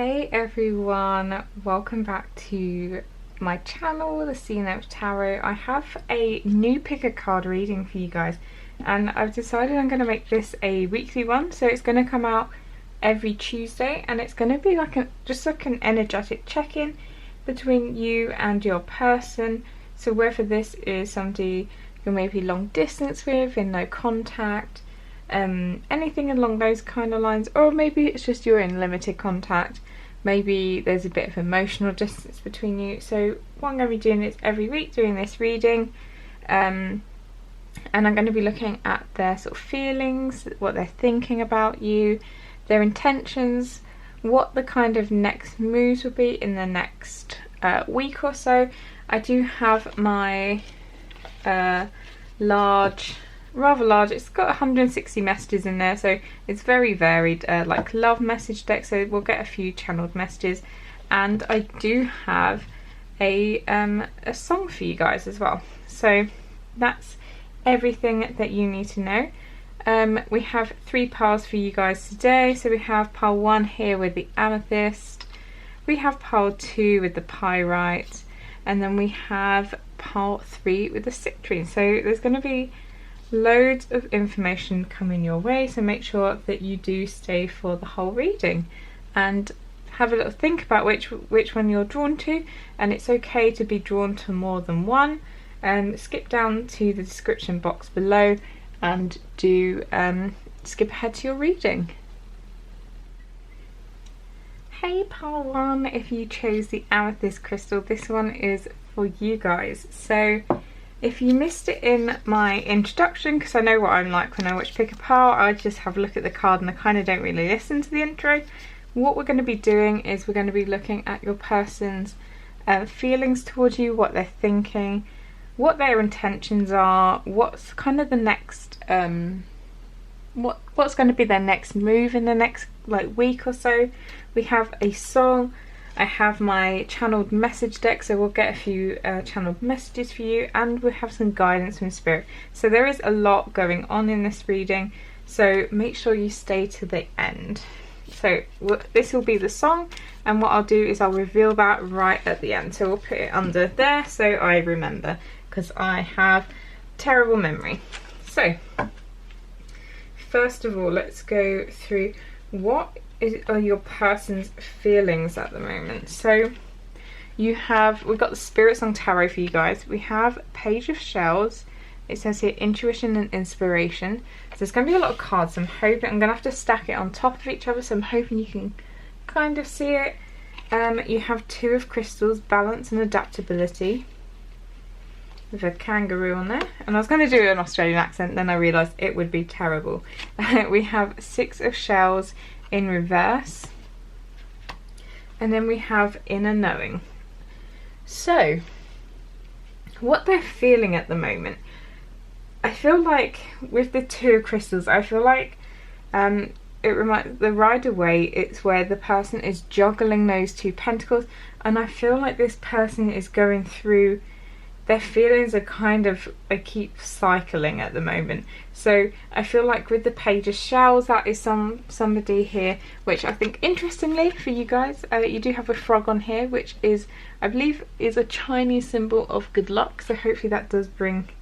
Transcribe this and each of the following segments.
Hey everyone, welcome back to my channel, the Nymph Tarot. I have a new pick a card reading for you guys, and I've decided I'm going to make this a weekly one. So it's going to come out every Tuesday, and it's going to be like just like an energetic check-in between you and your person. So whether this is somebody you're maybe long distance with, in no contact, anything along those kind of lines, or maybe it's just you're in limited contact, maybe there's a bit of emotional distance between you. So what I'm going to be doing is every week doing this reading, and I'm going to be looking at their sort of feelings, what they're thinking about you, their intentions, what the kind of next moves will be in the next week or so. I do have my rather large, it's got 160 messages in there, so it's very varied, like love message deck, so we'll get a few channeled messages, and I do have a song for you guys as well. So that's everything that you need to know. We have 3 piles for you guys today. So we have pile 1 here with the amethyst, we have pile 2 with the pyrite, and then we have pile 3 with the citrine. So there's going to be loads of information coming your way, so make sure that you do stay for the whole reading and have a little think about which one you're drawn to. And it's okay to be drawn to more than one. Skip down to the description box below and do skip ahead to your reading. Hey pile 1, if you chose the amethyst crystal, this one is for you guys. So if you missed it in my introduction, because I know what I'm like when I watch Pick a Pile, I just have a look at the card and I kind of don't really listen to the intro. What we're going to be doing is we're going to be looking at your person's feelings towards you, what they're thinking, what their intentions are, what's kind of the next, what's going to be their next move in the next like week or so. We have a song. I have my channeled message deck, so we'll get a few channeled messages for you, and we'll have some guidance from spirit. So there is a lot going on in this reading, so make sure you stay to the end. So this will be the song, and what I'll do is I'll reveal that right at the end. So we'll put it under there so I remember, because I have terrible memory. So first of all, let's go through what are your person's feelings at the moment. So we've got the Spirit Song Tarot for you guys. We have Page of Shells. It says here intuition and inspiration. So there's going to be a lot of cards. So I'm going to have to stack it on top of each other, so I'm hoping you can kind of see it. You have 2 of crystals, balance and adaptability, with a kangaroo on there. And I was going to do an Australian accent, then I realised it would be terrible. We have 6 of shells in reverse, and then we have inner knowing. So what they're feeling at the moment, I feel like with the 2 of crystals, I feel like it reminds the Rider-Waite. It's where the person is juggling those 2 pentacles, and I feel like this person is going through, their feelings are kind of, they keep cycling at the moment. So I feel like with the Page of Shells, that is somebody here, which I think interestingly for you guys, you do have a frog on here, which is, I believe, is a Chinese symbol of good luck. So hopefully that does bring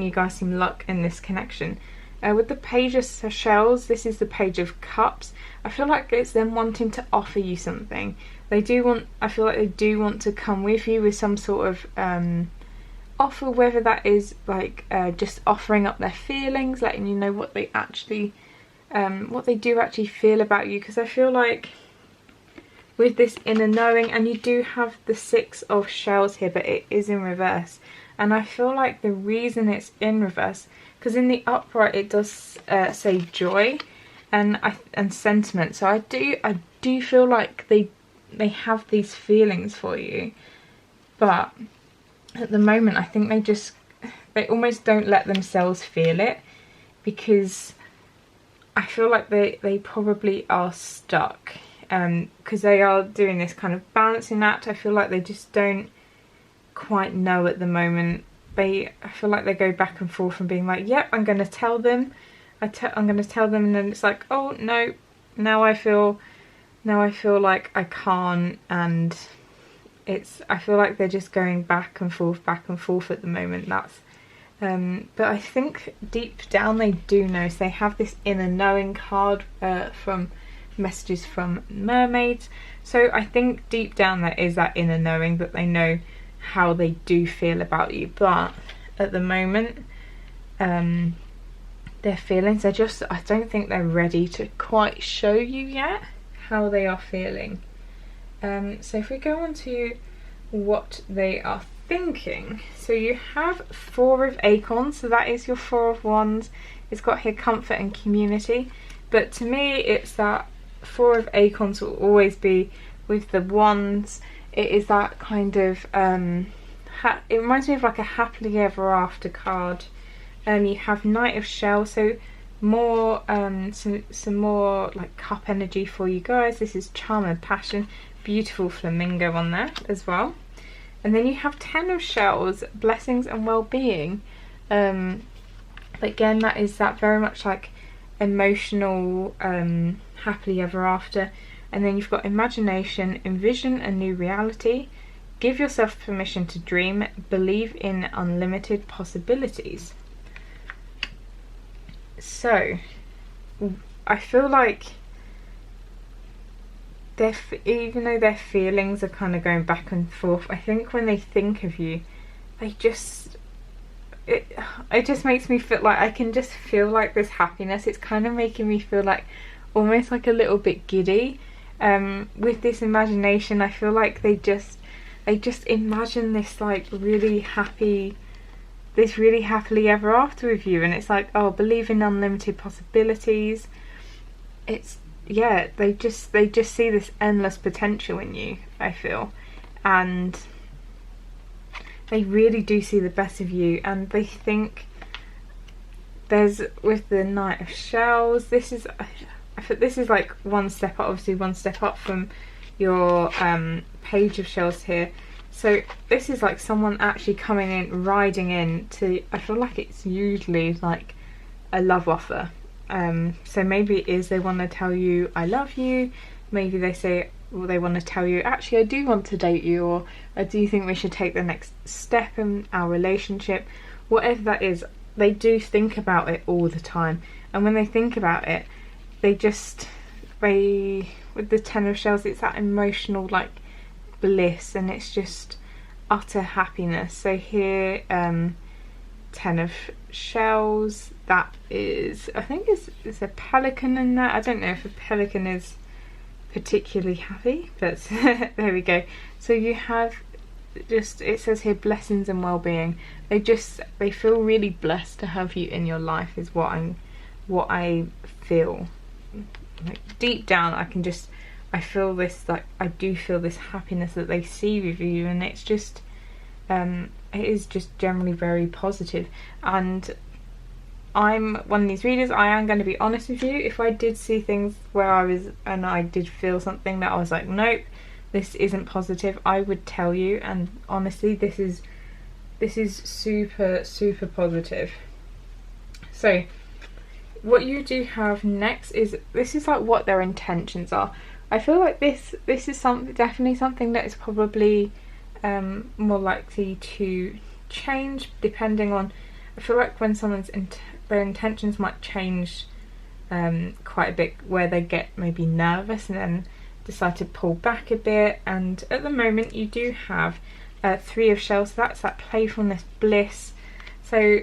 you guys some luck in this connection. With the Page of Shells, this is the Page of Cups. I feel like it's them wanting to offer you something. I feel like they do want to come with you with some sort of offer, whether that is like just offering up their feelings, letting you know what they actually, what they do actually feel about you. Because I feel like with this inner knowing, and you do have the 6 of shells here, but it is in reverse. And I feel like the reason it's in reverse, because in the upright it does say joy and sentiment. So I do feel like they have these feelings for you, but at the moment I think they almost don't let themselves feel it, because I feel like they probably are stuck, because they are doing this kind of balancing act. I feel like they just don't quite know at the moment. I feel like they go back and forth from being like, yep, I'm going to tell them, I'm going to tell them, and then it's like, oh no, now I feel now I feel like I can't, and I feel like they're just going back and forth at the moment. That's but I think deep down they do know. So they have this inner knowing card from messages from mermaids. So I think deep down there is that inner knowing that they know how they do feel about you. But at the moment, their feelings are just, I don't think they're ready to quite show you yet how they are feeling. So if we go on to what they are thinking, so you have 4 of acorns, so that is your 4 of wands. It's got here comfort and community, but to me it's that 4 of acorns will always be with the wands. It is that kind of it reminds me of like a happily ever after card. You have Knight of Shells, so more some more like cup energy for you guys. This is charm and passion, beautiful flamingo on there as well. And then you have 10 of Shells, blessings and well-being. Again, that is that very much like emotional happily ever after. And then you've got imagination, envision a new reality, give yourself permission to dream, believe in unlimited possibilities. So I feel like even though their feelings are kind of going back and forth, I think when they think of you, it just makes me feel like I can just feel like this happiness. It's kind of making me feel like almost like a little bit giddy. With this imagination, I feel like they just imagine this like really happy, this really happily ever after with you, and it's like, oh, believe in unlimited possibilities. It's, yeah, they just see this endless potential in you, I feel, and they really do see the best of you. And they think there's, with the Knight of Shells, this is like one step up, obviously one step up from your Page of Shells here. So this is like someone actually coming in, riding in to, I feel like it's usually like a love offer. So maybe it is they want to tell you I love you. Maybe they say, well, they want to tell you, actually I do want to date you, or I do think we should take the next step in our relationship. Whatever that is, they do think about it all the time. And when they think about it, with the 10 of Shells, it's that emotional like bliss, and it's just utter happiness. So here, 10 of Shells, that is, I think it's a pelican in there. I don't know if a pelican is particularly happy, but there we go. So you have just, it says here blessings and well-being. They feel really blessed to have you in your life, is what I feel. Like deep down, I feel this, like I do feel this happiness that they see with you, and it's just it is just generally very positive. And I'm one of these readers, I am going to be honest with you. If I did see things where I did feel something that I was like, nope, this isn't positive, I would tell you. And honestly, this is super, super positive. So what you do have next is, this is like what their intentions are. I feel like this is definitely something that is probably more likely to change depending on, I feel like when someone's their intentions might change quite a bit, where they get maybe nervous and then decide to pull back a bit. And at the moment you do have 3 of Shells, so that's that playfulness, bliss. So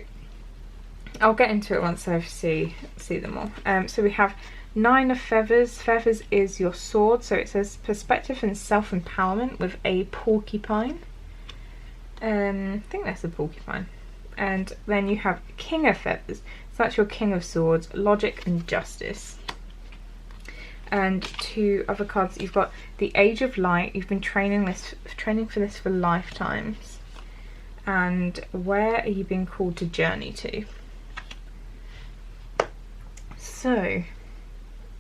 I'll get into it once I see them all. So we have 9 of Feathers. Feathers is your sword, so it says perspective and self-empowerment with a porcupine. I think that's a porcupine. And then you have King of Feathers, so that's your King of Swords, logic and justice. And 2 other cards, you've got the Age of Light. You've been training for this for lifetimes. And where are you being called to journey to? So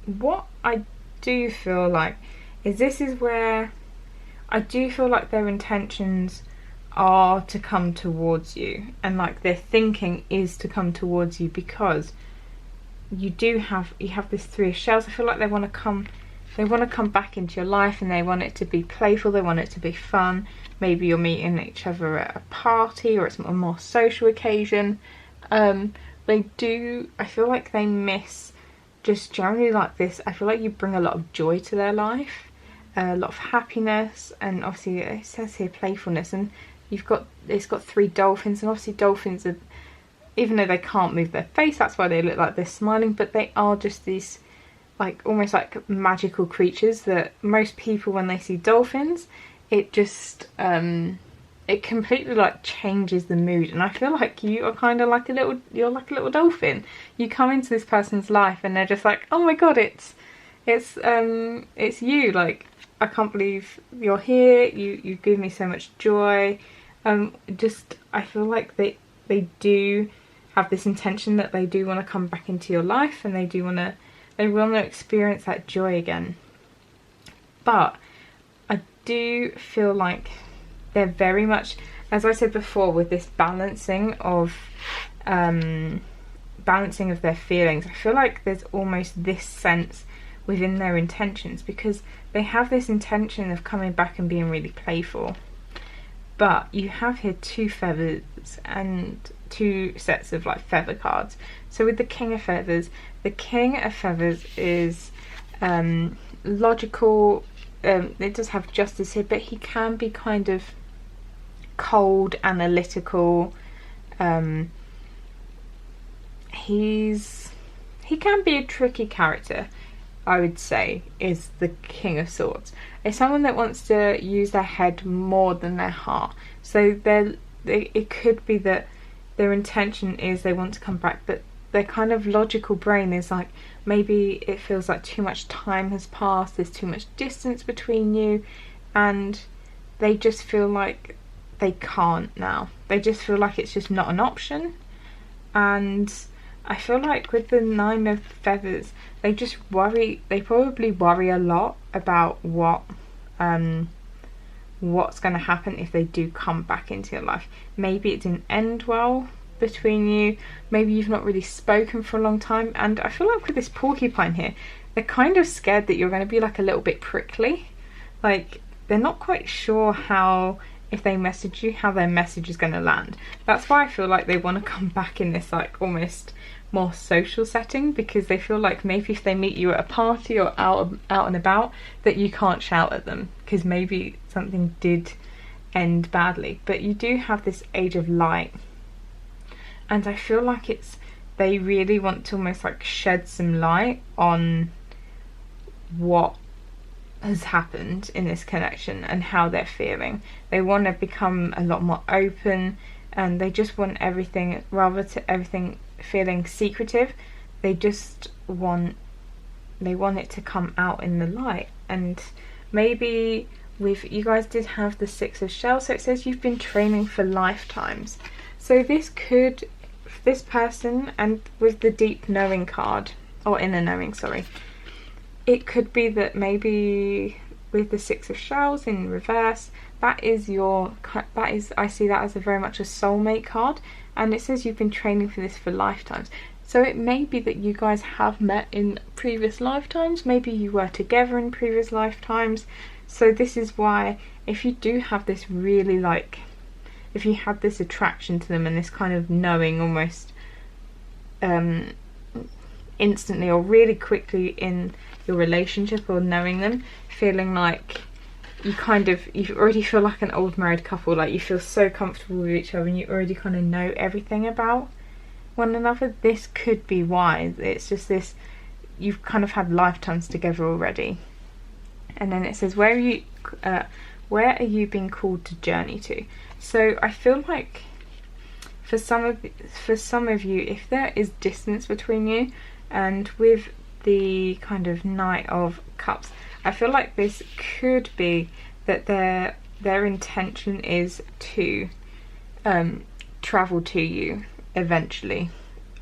what I do feel like is, this is where I do feel like their intentions are to come towards you, and like their thinking is to come towards you, because you have this 3 of Shells. I feel like they want to come they want to come back into your life, and they want it to be playful, they want it to be fun. Maybe you're meeting each other at a party, or it's a more social occasion. I feel like they miss just generally like this. I feel like you bring a lot of joy to their life, a lot of happiness, and obviously it says here playfulness, and it's got 3 dolphins, and obviously dolphins are, even though they can't move their face, that's why they look like they're smiling, but they are just these like almost like magical creatures that most people, when they see dolphins, it just it completely like changes the mood. And I feel like you are kind of like you're like a little dolphin. You come into this person's life and they're just like, oh my god, it's you, like I can't believe you're here, you give me so much joy. I feel like they do have this intention that they do want to come back into your life, and they want to experience that joy again. But I do feel like they're very much, as I said before, with this balancing of their feelings. I feel like there's almost this sense within their intentions, because they have this intention of coming back and being really playful. But you have here 2 feathers and 2 sets of like feather cards. So with the King of Feathers is logical. It does have justice here, but he can be kind of cold, analytical. He can be a tricky character, I would say, is the King of Swords. It's someone that wants to use their head more than their heart. So it could be that their intention is they want to come back, but their kind of logical brain is like, maybe it feels like too much time has passed, there's too much distance between you, and they just feel like they can't now. They just feel like it's just not an option. And I feel like with the 9 of Feathers, they just worry, they probably worry a lot about what's going to happen if they do come back into your life. Maybe it didn't end well between you, maybe you've not really spoken for a long time, and I feel like with this porcupine here, they're kind of scared that you're going to be like a little bit prickly. Like, they're not quite sure if they message you, how their message is going to land. That's why I feel like they want to come back in this like almost more social setting, because they feel like maybe if they meet you at a party or out and about, that you can't shout at them, because maybe something did end badly. But you do have this Age of Light, and I feel like they really want to almost like shed some light on what has happened in this connection and how they're feeling. They want to become a lot more open, and they just want everything, rather to everything feeling secretive, they want it to come out in the light. And maybe with you guys did have the 6 of Shells, so it says you've been training for lifetimes. So this person, and with the deep knowing card, or inner knowing, sorry, it could be that maybe with the 6 of Shells in reverse, I see that as very much a soulmate card, and it says you've been training for this for lifetimes. So it may be that you guys have met in previous lifetimes, maybe you were together in previous lifetimes. So this is why, if you do have this really like, if you had this attraction to them and this kind of knowing almost instantly or really quickly in your relationship, or knowing them, feeling like you already feel like an old married couple, like you feel so comfortable with each other and you already kind of know everything about one another, this could be why. It's just this, you've kind of had lifetimes together already. And then it says, where are you being called to journey to? So I feel like for some of you, if there is distance between you, and with the kind of Knight of Cups, I feel like this could be that their intention is to travel to you eventually.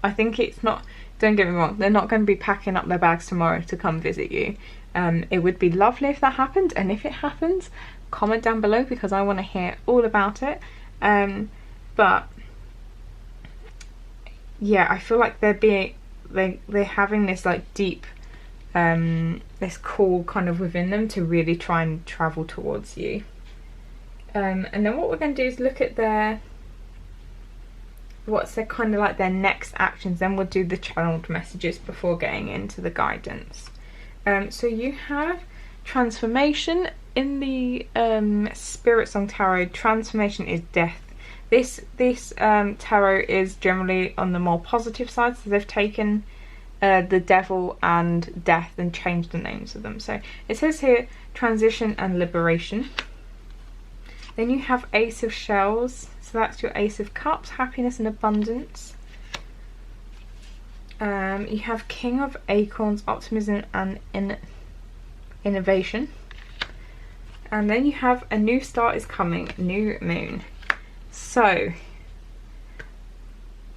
I think it's not, don't get me wrong, they're not going to be packing up their bags tomorrow to come visit you. It would be lovely if that happened, and if it happens, comment down below because I want to hear all about it. But yeah, I feel like they're having this like deep this call kind of within them to really try and travel towards you. And then what we're going to do is look at what's their kind of like their next actions. Then we'll do the channeled messages before getting into the guidance. So you have transformation in the Spirit Song Tarot. Transformation is death. This tarot is generally on the more positive side, so they've taken the devil and death and changed the names of them. So it says here transition and liberation. Then you have Ace of Shells, so that's your Ace of Cups, happiness and abundance. You have King of Acorns, optimism and innovation. And then you have a new start is coming, new moon. So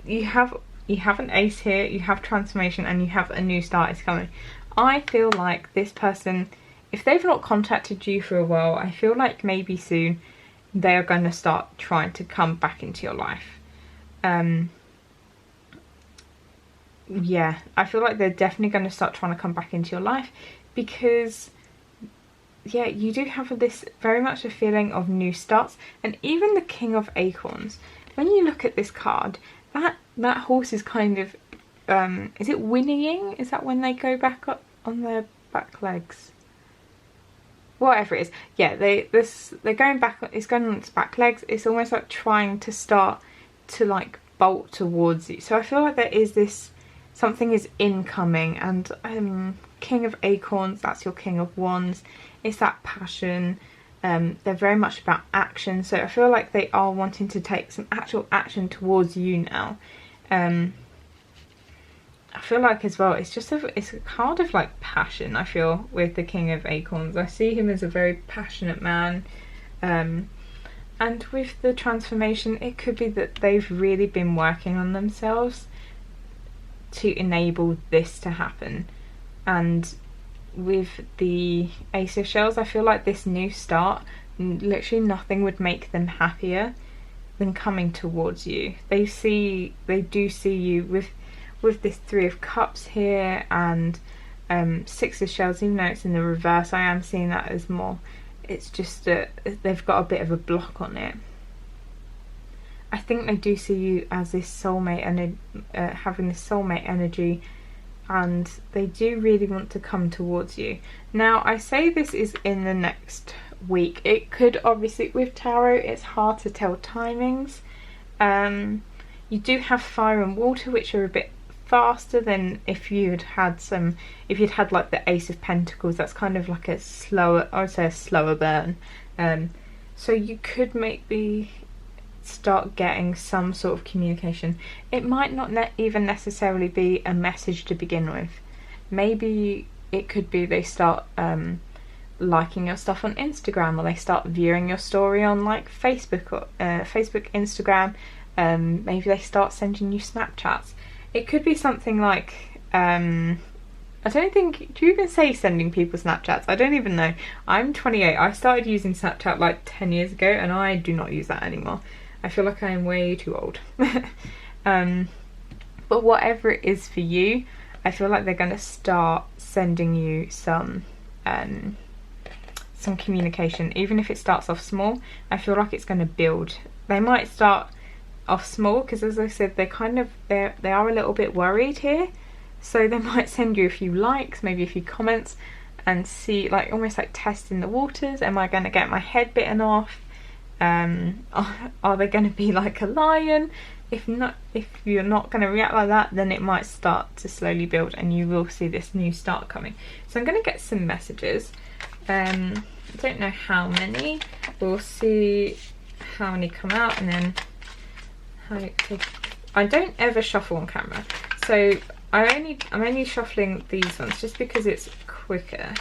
you have an ace here, you have transformation, and you have a new start is coming. I feel like this person, if they've not contacted you for a while, I feel like maybe soon they are going to start trying to come back into your life. Yeah, I feel like they're definitely going to start trying to come back into your life, because yeah, you do have this very much a feeling of new starts. And even the King of Acorns, when you look at this card, that horse is kind of is it whinnying? Is that when they go back up on their back legs? Whatever it is, yeah, they're going back. It's going on its back legs. It's almost like trying to start to like bolt towards you. So I feel like there is this, something is incoming. And King of Acorns, that's your King of Wands. It's that passion. They're very much about action. So I feel like they are wanting to take some actual action towards you now. I feel like as well, it's a card of like passion, I feel, with the King of Acorns. I see him as a very passionate man. And with the transformation, it could be that they've really been working on themselves to enable this to happen. And with the Ace of Shells, I feel like this new start, literally nothing would make them happier than coming towards you. They do see you with this Three of Cups here and Six of Shells. Even though it's in the reverse, I am seeing that as more, it's just they've got a bit of a block on it. I think they do see you as this soulmate and having this soulmate energy, and they do really want to come towards you. Now, I say this is in the next week. It could, obviously, with tarot, it's hard to tell timings. You do have fire and water, which are a bit faster than if you'd had like the Ace of Pentacles. That's kind of like a slower, I would say a slower burn. So you could maybe start getting some sort of communication. It might not even necessarily be a message to begin with. Maybe it could be they start liking your stuff on Instagram, or they start viewing your story on like Facebook or Instagram. Maybe they start sending you Snapchats. It could be something like I don't think, do you even say sending people Snapchats? I don't even know. I'm 28. I started using Snapchat like 10 years ago, and I do not use that anymore. I feel like I am way too old. But whatever it is for you, I feel like they're going to start sending you some communication. Even if it starts off small, I feel like it's going to build. They might start off small because, as I said, they are a little bit worried here. So they might send you a few likes, maybe a few comments, and see, like, almost like testing the waters. Am I going to get my head bitten off? Are they going to be like a lion? If you're not going to react like that, then it might start to slowly build, and you will see this new start coming. So I'm going to get some messages. I don't know how many. We'll see how many come out, and then I don't ever shuffle on camera, so I'm only shuffling these ones just because it's quicker,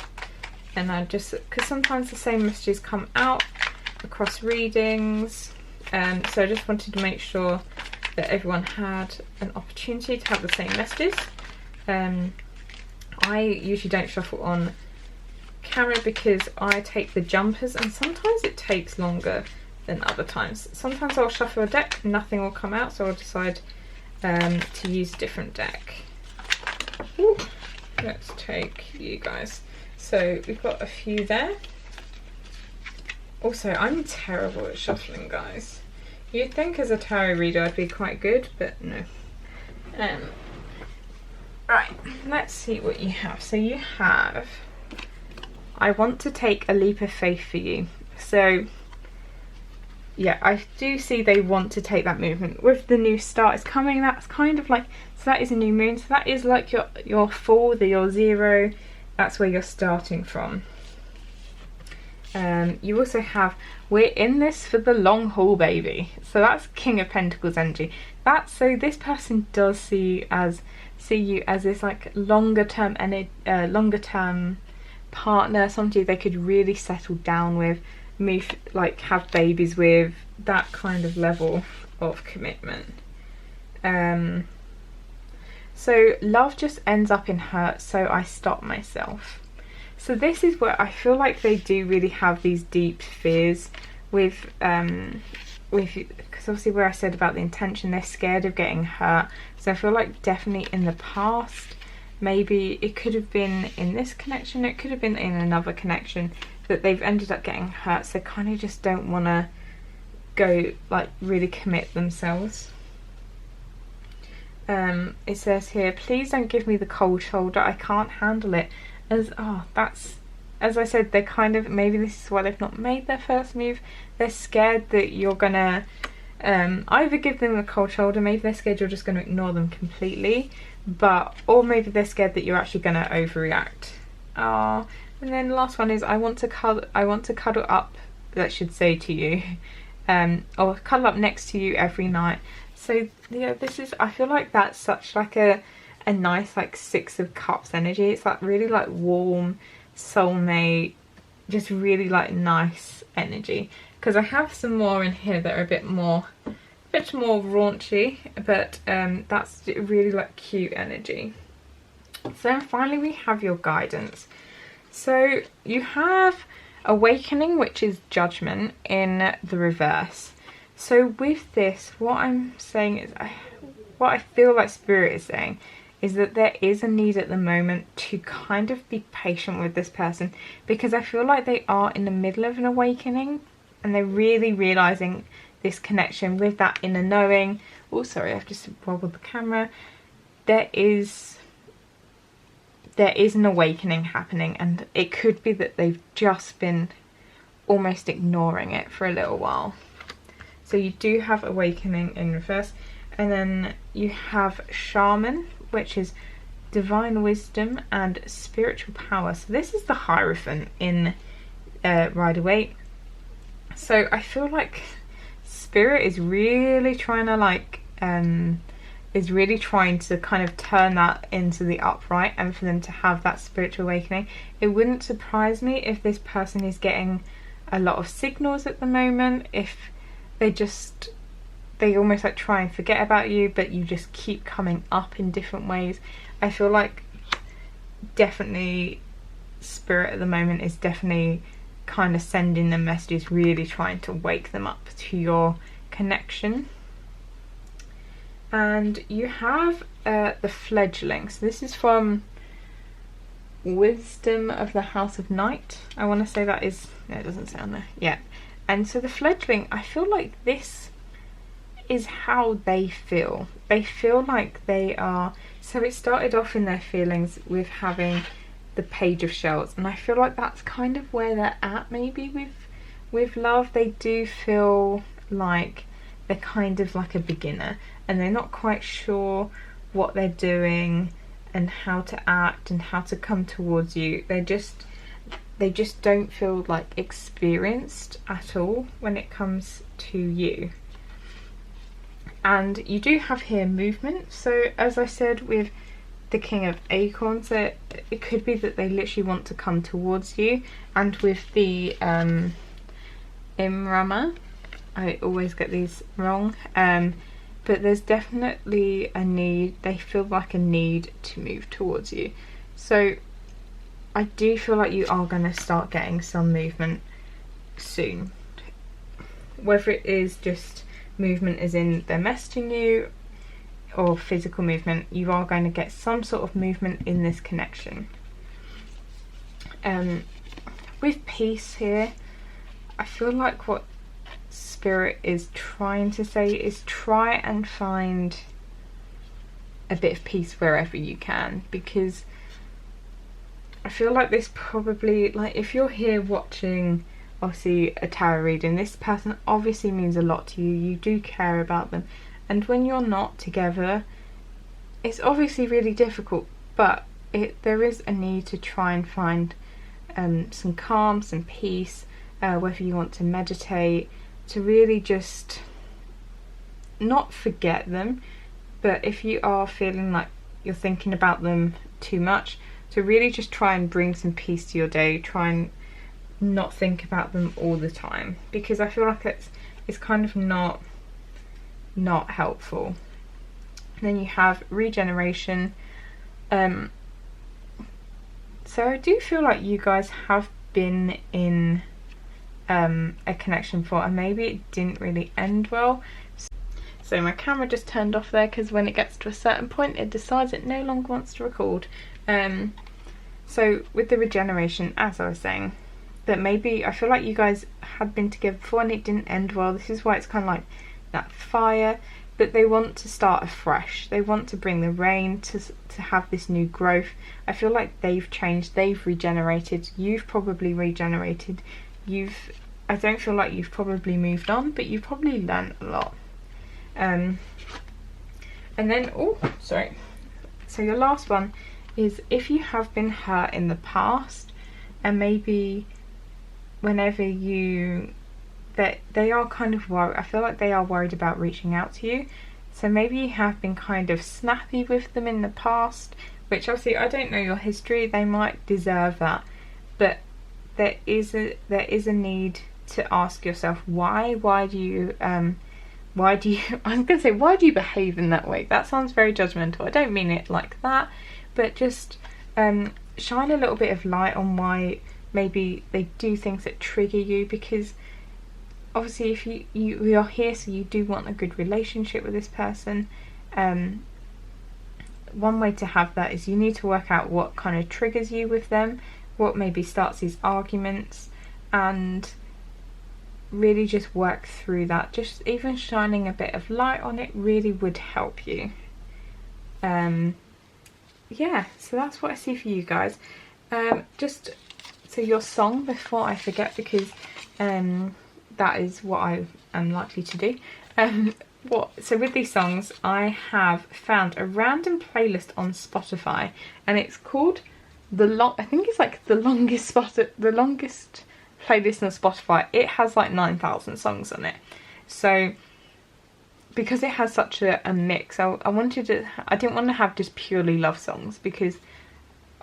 and because sometimes the same messages come out across readings, so I just wanted to make sure that everyone had an opportunity to have the same messages. I usually don't shuffle on camera because I take the jumpers, and sometimes it takes longer than other times. Sometimes I'll shuffle a deck, nothing will come out, so I'll decide to use a different deck. Ooh, let's take you guys. So we've got a few there. Also, I'm terrible at shuffling, guys. You'd think as a tarot reader I'd be quite good, but no. Right, let's see what you have. So you have, I want to take a leap of faith for you. So yeah, I do see they want to take that movement. With the new start is coming, that's kind of like, so that is a new moon. So that is like your full, your zero, that's where you're starting from. You also have, we're in this for the long haul, baby. So that's King of Pentacles energy. That's, so this person does see you as this like longer term partner, somebody they could really settle down with, move, like have babies with, that kind of level of commitment. So love just ends up in hurt, so I stop myself. So this is where I feel like they do really have these deep fears with because obviously where I said about the intention, they're scared of getting hurt. So I feel like definitely in the past, maybe it could have been in this connection, it could have been in another connection, that they've ended up getting hurt, so they kind of just don't want to go like really commit themselves. It says here, please don't give me the cold shoulder, I can't handle it. That's, as I said, they're kind of, maybe this is why they've not made their first move. They're scared that you're gonna either give them the cold shoulder, maybe they're scared you're just going to ignore them completely, or maybe they're scared that you're actually going to overreact. And then the last one is, I want to cuddle up, that should say to you, or cuddle up next to you every night. So yeah, this is, I feel like that's such like a nice like Six of Cups energy. It's like really like warm, soulmate, just really like nice energy. Because I have some more in here that are a bit more raunchy, but that's really like cute energy. So finally we have your guidance. So you have Awakening, which is Judgment, in the reverse. So with this, what I'm saying is, what I feel like Spirit is saying is that there is a need at the moment to kind of be patient with this person, because I feel like they are in the middle of an awakening and they're really realising this connection with that inner knowing. Oh, sorry, I've just wobbled the camera. There is an awakening happening, and it could be that they've just been almost ignoring it for a little while. So you do have Awakening in reverse, and then you have Shaman, which is Divine Wisdom and Spiritual Power. So this is the Hierophant in Rider-Waite. So I feel like Spirit is really trying to kind of turn that into the upright, and for them to have that spiritual awakening. It wouldn't surprise me if this person is getting a lot of signals at the moment, if they almost like try and forget about you, but you just keep coming up in different ways. I feel like definitely Spirit at the moment is definitely kind of sending them messages, really trying to wake them up to your connection. And you have the Fledgling. So this is from Wisdom of the House of Night. I want to say that is, no, it doesn't say on there. Yeah. And so the Fledgling, I feel like this is how they feel. They feel like they are, so it started off in their feelings with having the Page of Shells, and I feel like that's kind of where they're at maybe with love. They do feel like they're kind of like a beginner, and they're not quite sure what they're doing and how to act and how to come towards you. They just don't feel like experienced at all when it comes to you. And you do have here movement. So as I said with the King of Acorns, it could be that they literally want to come towards you. And with the Imrama, I always get these wrong, but there's definitely a need, they feel like a need to move towards you. So I do feel like you are going to start getting some movement soon, whether it is just movement as in they're messaging you, or physical movement. You are going to get some sort of movement in this connection. With peace here, I feel like what Spirit is trying to say is try and find a bit of peace wherever you can, because I feel like this probably, like if you're here watching obviously a tarot reading, this person obviously means a lot to you, you do care about them, and when you're not together it's obviously really difficult, but there is a need to try and find some calm, some peace, whether you want to meditate, to really just not forget them, but if you are feeling like you're thinking about them too much, to really just try and bring some peace to your day, try and not think about them all the time, because I feel like it's kind of not helpful. And then you have regeneration. So I do feel like you guys have been in a connection before, and maybe it didn't really end well. So my camera just turned off there because when it gets to a certain point it decides it no longer wants to record. So with the regeneration, as I was saying, that maybe I feel like you guys had been together before and it didn't end well. This is why it's kind of like that fire, but they want to start afresh. They want to bring the rain to have this new growth. I feel like they've changed, they've regenerated, you've probably regenerated, I don't feel like you've probably moved on, but you've probably learned a lot. And then, so your last one is if you have been hurt in the past, and maybe whenever they are kind of worried, I feel like they are worried about reaching out to you, so maybe you have been kind of snappy with them in the past, which obviously I don't know your history, they might deserve that, but there is a need to ask yourself why do you I was gonna say, why do you behave in that way? That sounds very judgmental, I don't mean it like that, but just shine a little bit of light on why maybe they do things that trigger you, because obviously if you are here, so you do want a good relationship with this person. One way to have that is you need to work out what kind of triggers you with them, what maybe starts these arguments, and really just work through that. Just even shining a bit of light on it really would help you. Yeah, so that's what I see for you guys. Just so your song, before I forget, because that is what I am likely to do. So with these songs, I have found a random playlist on Spotify, and it's called I think it's like the longest playlist on Spotify. It has like 9,000 songs on it. So because it has such a mix, I didn't want to have just purely love songs, because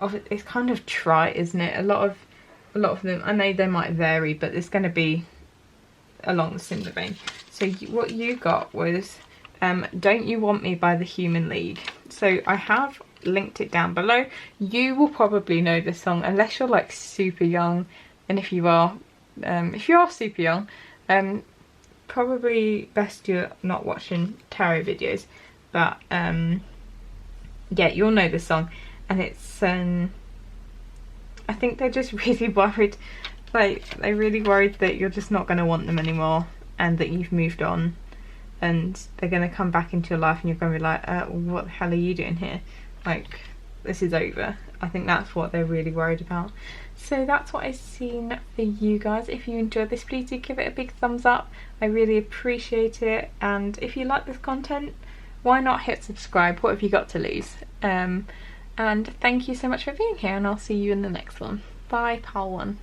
it's kind of trite, isn't it? A lot of them, I know they might vary, but it's going to be along the similar vein. So what you got was Don't You Want Me by the Human League. So I have linked it down below. You will probably know this song unless you're like super young, and if you are super young, probably best you're not watching tarot videos, but yeah, you'll know this song. And it's I think they're just really worried, like they're really worried that you're just not going to want them anymore, and that you've moved on, and they're going to come back into your life and you're going to be like, what the hell are you doing here? Like, this is over. I think that's what they're really worried about. So that's what I've seen for you guys. If you enjoyed this, please do give it a big thumbs up. I really appreciate it. And if you like this content, why not hit subscribe? What have you got to lose? And thank you so much for being here, and I'll see you in the next one. Bye, Pal 1.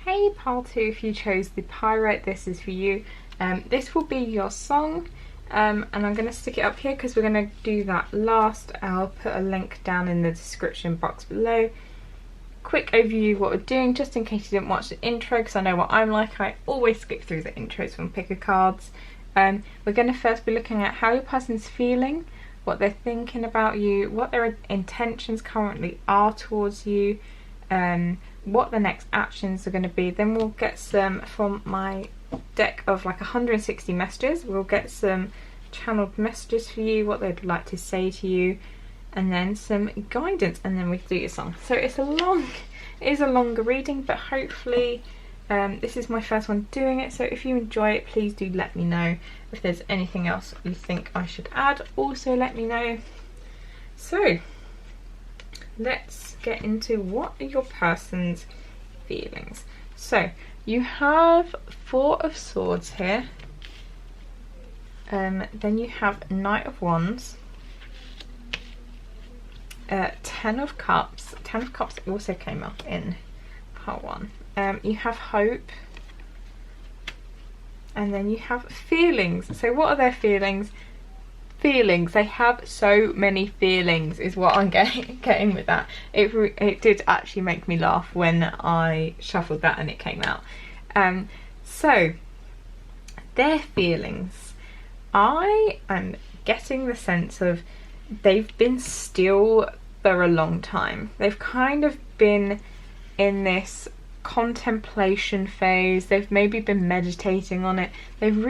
Hey, Pal 2, if you chose the Pirate, this is for you. This will be your song. And I'm going to stick it up here because we're going to do that last. I'll put a link down in the description box below. Quick overview of what we're doing, just in case you didn't watch the intro, because I know what I'm like, I always skip through the intros when picker cards. We're going to first be looking at how your person's feeling, what they're thinking about you, what their intentions currently are towards you, what the next actions are going to be. Then we'll get some from my deck of like 160 messages. We'll get some channeled messages for you, what they'd like to say to you, and then some guidance, and then we do your song. So it is a longer reading, but hopefully this is my first one doing it, so if you enjoy it, please do let me know. If there's anything else you think I should add, also let me know. So let's get into what are your person's feelings. So you have 4 of Swords here, then you have Knight of Wands, 10 of Cups. 10 of Cups also came up in part 1. You have Hope, and then you have Feelings. So what are their feelings? Feelings. They have so many feelings is what I'm getting with that. It did actually make me laugh when I shuffled that and it came out. So their feelings, I am getting the sense of they've been still for a long time. They've kind of been in this contemplation phase. They've maybe been meditating on it. They've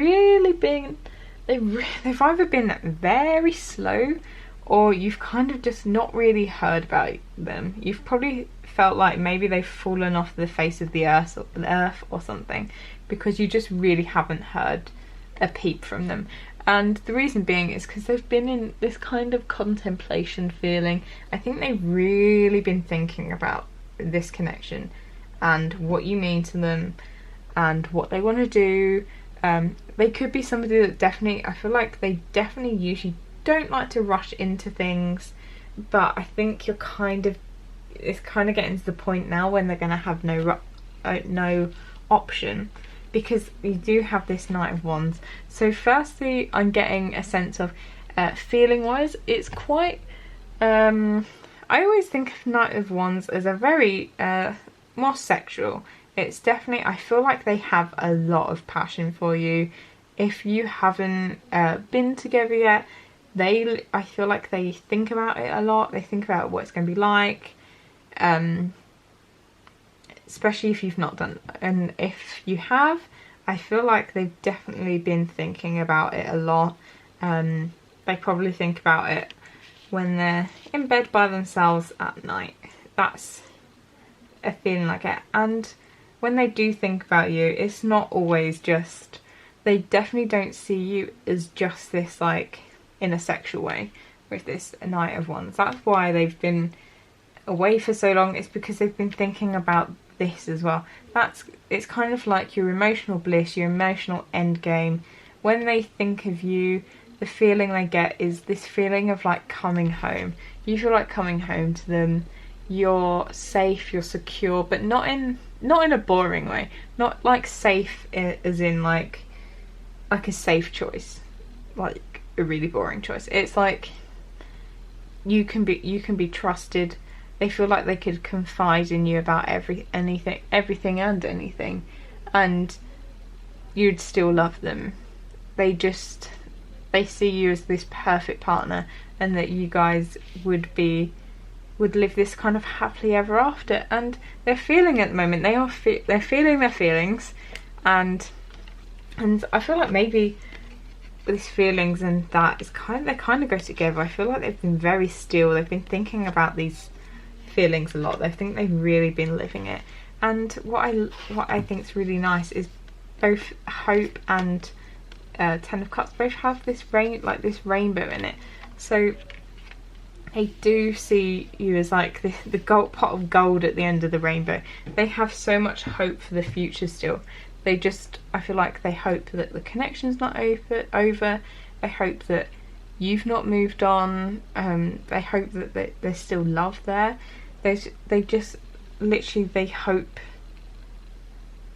either been very slow, or you've kind of just not really heard about them. You've probably felt like maybe they've fallen off the face of the earth or something, because you just really haven't heard a peep from them. And the reason being is because they've been in this kind of contemplation feeling. I think they've really been thinking about this connection and what you mean to them and what they want to do. They could be somebody that I feel like they definitely usually don't like to rush into things, but I think it's kind of getting to the point now when they're going to have no option, because you do have this Knight of Wands. So firstly, I'm getting a sense of feeling wise, it's quite I always think of Knight of Wands as a very more sexual. It's definitely, I feel like they have a lot of passion for you. If you haven't been together yet, I feel like they think about it a lot. They think about what it's going to be like, especially if you've not done. And if you have, I feel like they've definitely been thinking about it a lot. They probably think about it when they're in bed by themselves at night. That's a feeling like it. And when they do think about you, it's not always just, they definitely don't see you as just this, like, in a sexual way with this Knight of Wands. That's why they've been away for so long. It's because they've been thinking about this as well. It's kind of like your emotional bliss, your emotional end game. When they think of you, the feeling they get is this feeling of like coming home. You feel like coming home to them. You're safe, you're secure, but not in a boring way. Not like safe as in like a safe choice, like a really boring choice. It's like you can be trusted. They feel like they could confide in you about everything and anything, and you'd still love them. They see you as this perfect partner, and that you guys would live this kind of happily ever after. And they're feeling at the moment, they're feeling their feelings, and I feel like maybe these feelings and that is they kind of go together. I feel like they've been very still. They've been thinking about these feelings a lot. I think they've really been living it. And what I think is really nice is both Hope and Ten of Cups both have this rainbow in it. So they do see you as like the gold pot of gold at the end of the rainbow. They have so much hope for the future still. I feel like they hope that the connection's not over. They hope that you've not moved on. They hope that there's still love there. They just literally, they hope.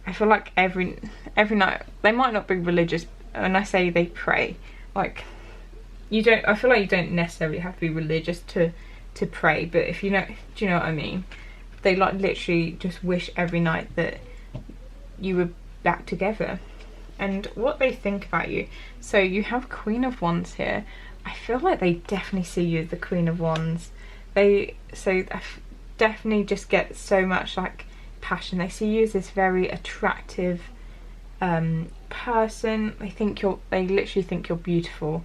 I feel like every night, they might not be religious. When I say they pray, like I feel like you don't necessarily have to be religious to pray, but if you know, do you know what I mean? They like literally just wish every night that you were back together. And what they think about you, so you have Queen of Wands here. I feel like they definitely see you as the Queen of Wands. They definitely just get so much like passion. They see you as this very attractive person. They literally think you're beautiful.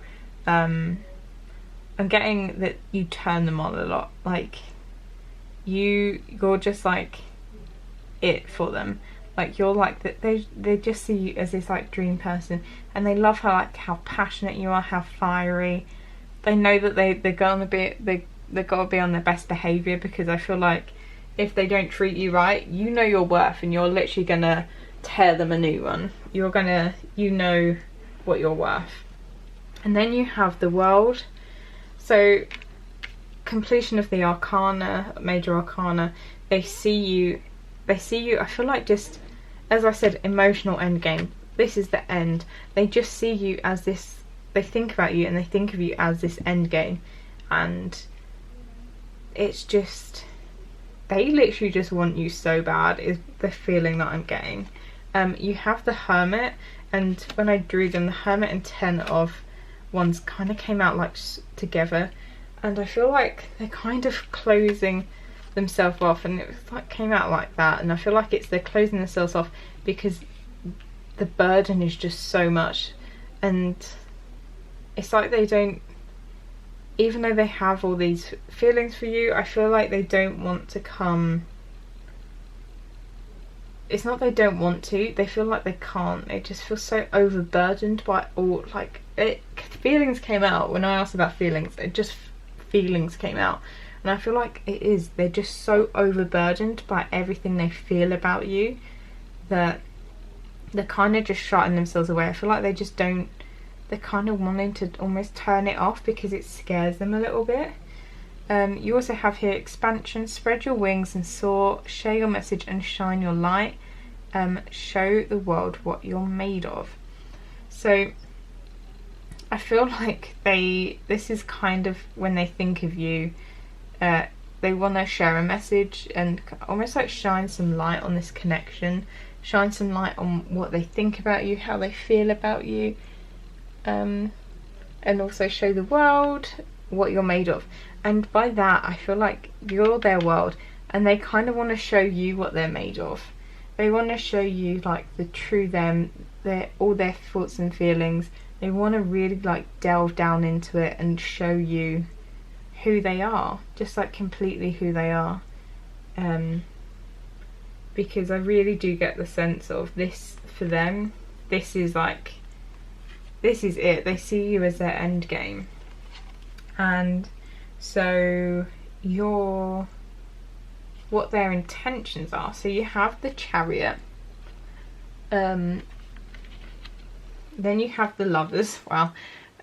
I'm getting that you turn them on a lot. Like you're just like it for them. Like you're like that. They just see you as this like dream person, and they love how passionate you are, how fiery. They know that they're gonna be they've got to be on their best behaviour, because I feel like if they don't treat you right, you know your worth, and you're literally gonna tear them a new one. You know what you're worth. And then you have the World. So completion of the Arcana, Major Arcana. They see you, I feel like, just as I said, emotional end game. This is the end. They just see you as this, they think about you and they think of you as this end game, and it's just, they literally just want you so bad, is the feeling that I'm getting. You have the Hermit, and when I drew them, the Hermit and 10 of Wands kind of came out like together, and I feel like they're kind of closing themselves off, and it was like came out like that, and I feel like they're closing themselves off because the burden is just so much, and it's like they don't, even though they have all these feelings for you, I feel like they don't want to come. It's not they don't want to, they feel like they can't. They just feel so overburdened by all, like, feelings came out when I asked about feelings. Feelings came out, and I feel like they're just so overburdened by everything they feel about you that they're kind of just shutting themselves away. I feel like they're kind of wanting to almost turn it off because it scares them a little bit. You also have here expansion, spread your wings and soar, share your message and shine your light, show the world what you're made of. So I feel like this is kind of when they think of you, they want to share a message and almost like shine some light on this connection, shine some light on what they think about you, how they feel about you, and also show the world what you're made of. And by that, I feel like you're their world, and they kind of want to show you what they're made of. They want to show you like the true them, all their thoughts and feelings. They want to really like delve down into it and show you who they are, just like completely who they are. Because I really do get the sense of this for them. This is it. They see you as their end game. And so what their intentions are. So you have the Chariot, then you have the Lovers, wow,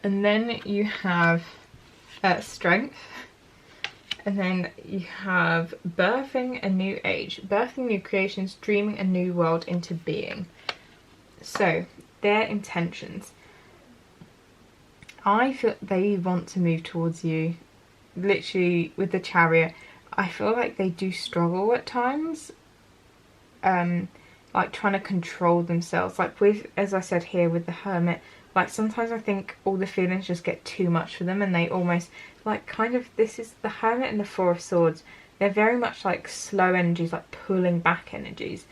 and then you have Strength, and then you have birthing a new age, birthing new creations, dreaming a new world into being. So their intentions, I feel they want to move towards you. Literally with the Chariot, I feel like they do struggle at times, like trying to control themselves. Like with, as I said here with the Hermit, like sometimes I think all the feelings just get too much for them, and they almost like kind of, this is the Hermit and the Four of Swords. They're very much like slow energies, like pulling back energies.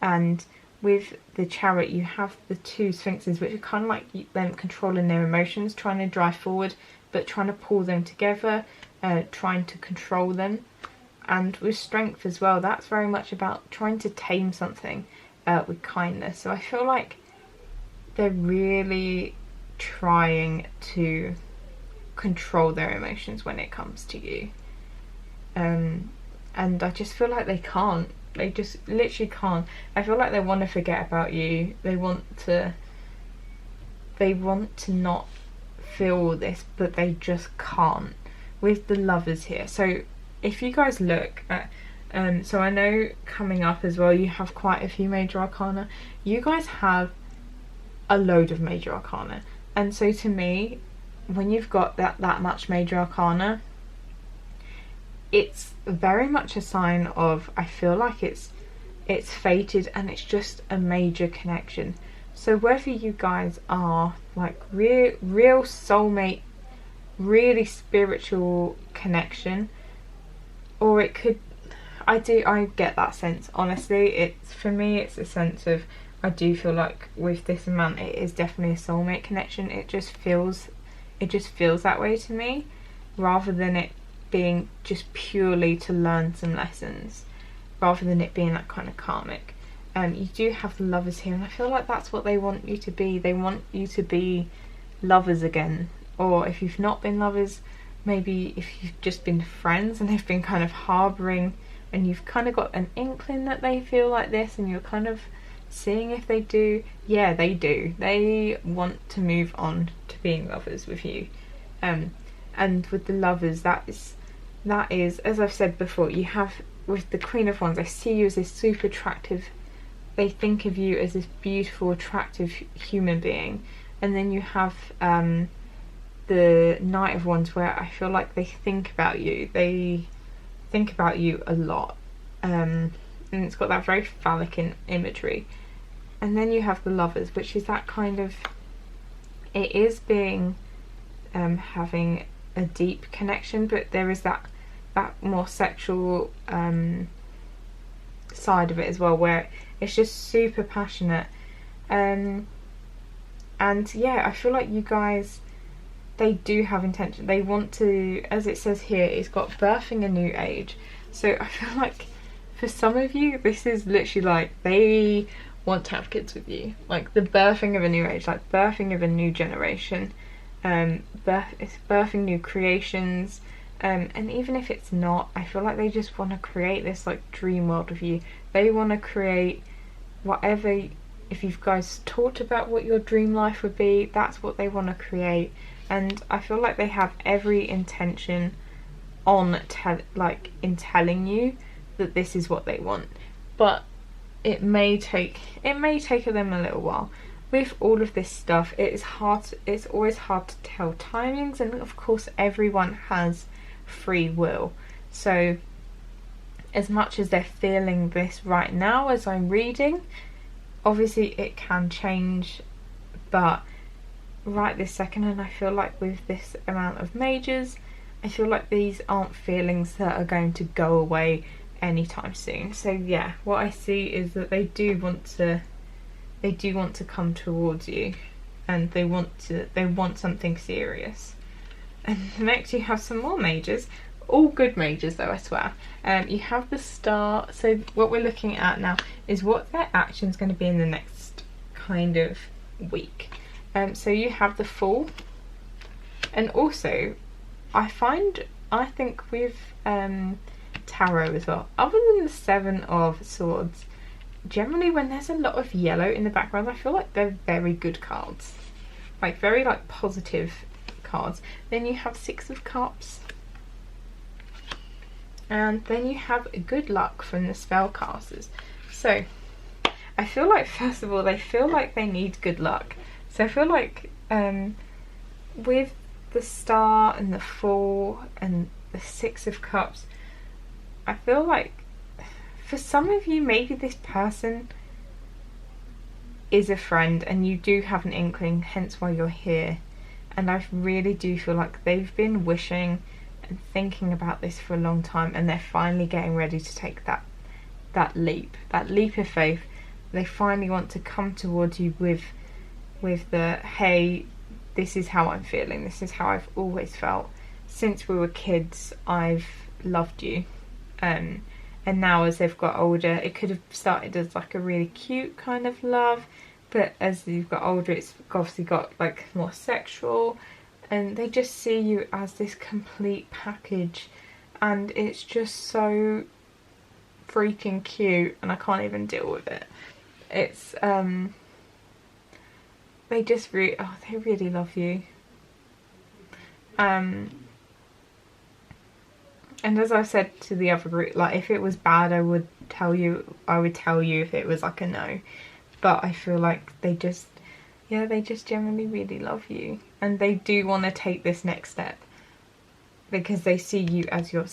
And with the Chariot, you have the two Sphinxes, which are kind of like them controlling their emotions, trying to drive forward, but trying to pull them together, trying to control them. And with Strength as well, that's very much about trying to tame something with kindness. So I feel like they're really trying to control their emotions when it comes to you. And I just feel like they can't. They just literally can't. I feel like they want to forget about you. They want to not feel all this, but they just can't. With the Lovers here. So if you guys look at, so I know coming up as well, you have quite a few major arcana. You guys have a load of major arcana. And so to me, when you've got that much major arcana, it's very much a sign of, I feel like it's fated, and it's just a major connection. So whether you guys are like real soulmate, really spiritual connection, or it could, I get that sense, honestly. It's, for me, it's a sense of, I do feel like with this man, it is definitely a soulmate connection. It just feels that way to me. rather than it being just purely to learn some lessons, rather than it being that kind of karmic. You do have the lovers here, and I feel like that's what they want you to be. They want you to be lovers again, or if you've not been lovers, maybe if you've just been friends and they've been kind of harbouring, and you've kind of got an inkling that they feel like this, and you're kind of seeing if they do. Yeah, they do. They want to move on to being lovers with you. And with the lovers, that is, as I've said before, you have, with the Queen of Wands, I see you as this super attractive, they think of you as this beautiful, attractive human being. And then you have the Knight of Wands, where I feel like they think about you. They think about you a lot. And it's got that very phallic imagery. And then you have the lovers, which is that kind of, it is being having a deep connection, but there is that more sexual side of it as well, where it's just super passionate. And yeah, I feel like you guys, they do have intention. They want to, as it says here, it's got birthing a new age. So I feel like for some of you, this is literally like they want to have kids with you, like the birthing of a new age, like birthing of a new generation. It's birthing new creations, and even if it's not, I feel like they just want to create this like dream world with you. They want to create whatever, if you guys talked about what your dream life would be, that's what they want to create. And I feel like they have every intention on telling you that this is what they want, but it may take them a little while. With all of this stuff, it's always hard to tell timings, and of course everyone has free will. So as much as they're feeling this right now as I'm reading, obviously it can change, but right this second, and I feel like with this amount of majors, I feel like these aren't feelings that are going to go away anytime soon. So yeah, what I see is that they do want to come towards you, and they want something serious. And next you have some more majors, all good majors though, I swear. You have the Star. So what we're looking at now is what their action's going to be in the next kind of week. So you have the Fool, and also I think with tarot as well, other than the Seven of Swords, generally when there's a lot of yellow in the background, I feel like they're very good cards, like very like positive cards. Then you have Six of Cups, and then you have good luck from the spellcasters. So I feel like, first of all, they feel like they need good luck. So I feel like with the Star and the Fool and the Six of Cups, I feel like for some of you, maybe this person is a friend and you do have an inkling, hence why you're here. And I really do feel like they've been wishing and thinking about this for a long time, and they're finally getting ready to take that leap of faith. They finally want to come towards you with the, hey, this is how I'm feeling, this is how I've always felt since we were kids, I've loved you. And now as they've got older, it could have started as like a really cute kind of love, but as you've got older, it's obviously got like more sexual, and they just see you as this complete package, and it's just so freaking cute, and I can't even deal with it. It's they just really, they really love you. And as I said to the other group, like if it was bad, I would tell you if it was like a no. But I feel like they just generally really love you, and they do want to take this next step because they see you as your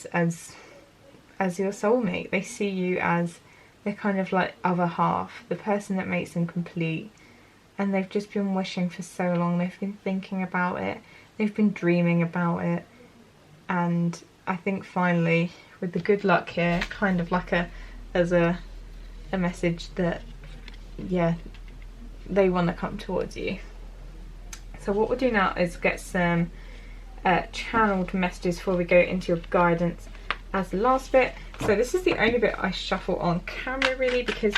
soulmate. They see you as their kind of like other half, the person that makes them complete. And they've just been wishing for so long. They've been thinking about it. They've been dreaming about it. And I think finally, with the good luck here, kind of like as a message that, yeah, they want to come towards you. So what we'll do now is get some channeled messages before we go into your guidance as the last bit. So this is the only bit I shuffle on camera really, because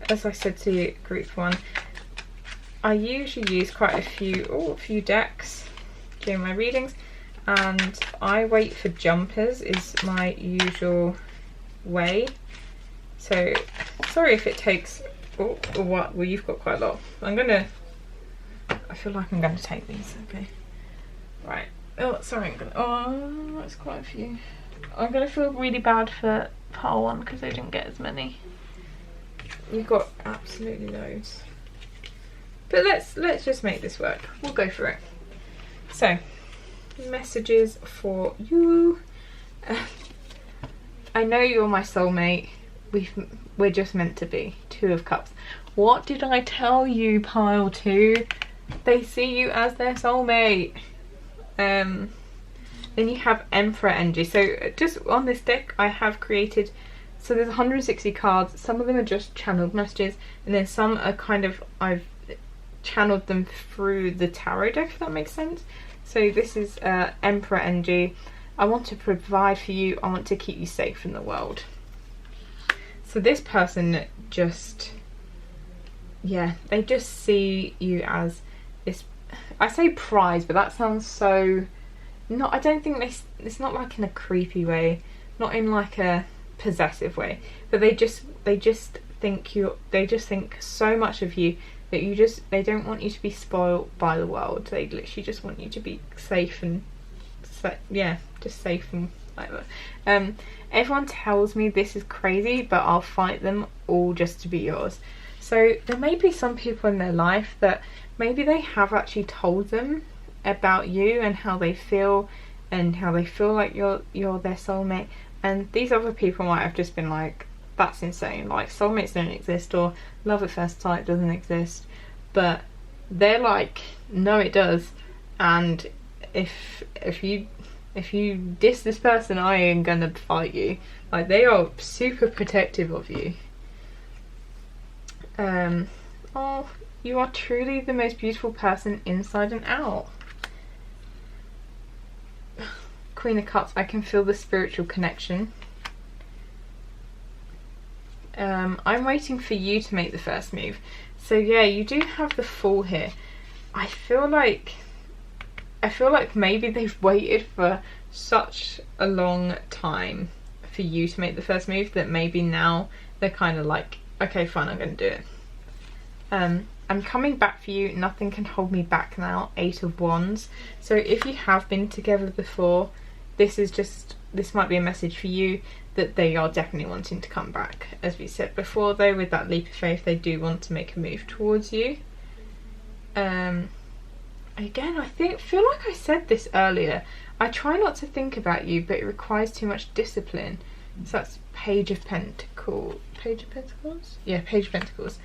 as I said to group 1, I usually use quite a few decks during my readings, and I wait for jumpers is my usual way. So sorry if it takes well, you've got quite a lot. I feel like I'm gonna take these. Okay, right. Oh, sorry, that's quite a few. I'm gonna feel really bad for pile 1 because they didn't get as many. You've got absolutely loads, but let's just make this work. We'll go for it. So, messages for you. I know you're my soulmate. We're just meant to be. 2 of Cups. What did I tell you, pile 2? They see you as their soulmate. Then you have Emperor energy. So just on this deck I have created, so there's 160 cards. Some of them are just channeled messages, and then some are kind of, I've channeled them through the tarot deck, if that makes sense. So this is Emperor energy. I want to provide for you. I want to keep you safe in the world. So this person just, yeah, they just see you as this, I say prize, but that sounds so, I don't think it's not like in a creepy way, not in like a possessive way, but they just think they just think so much of you that they don't want you to be spoiled by the world. They literally just want you to be safe and, yeah, just safe and like that. Everyone tells me this is crazy, but I'll fight them all just to be yours. So there may be some people in their life that maybe they have actually told them about you and how they feel like you're their soulmate, and these other people might have just been like, that's insane, like soulmates don't exist, or love at first sight doesn't exist. But they're like, no, it does, and if you diss this person, I am gonna fight you. Like, they are super protective of you. Oh, you are truly the most beautiful person inside and out. Queen of Cups, I can feel the spiritual connection. I'm waiting for you to make the first move. So yeah, you do have the Fool here. I feel like maybe they've waited for such a long time for you to make the first move that maybe now they're kind of like, okay, fine, I'm going to do it. I'm coming back for you. Nothing can hold me back now. 8 of Wands. So if you have been together before, this might be a message for you that they are definitely wanting to come back. As we said before though, with that leap of faith, they do want to make a move towards you. Again, I feel like I said this earlier. I try not to think about you, but it requires too much discipline. So that's Page of Pentacles. Page of Pentacles? Yeah, Page of Pentacles.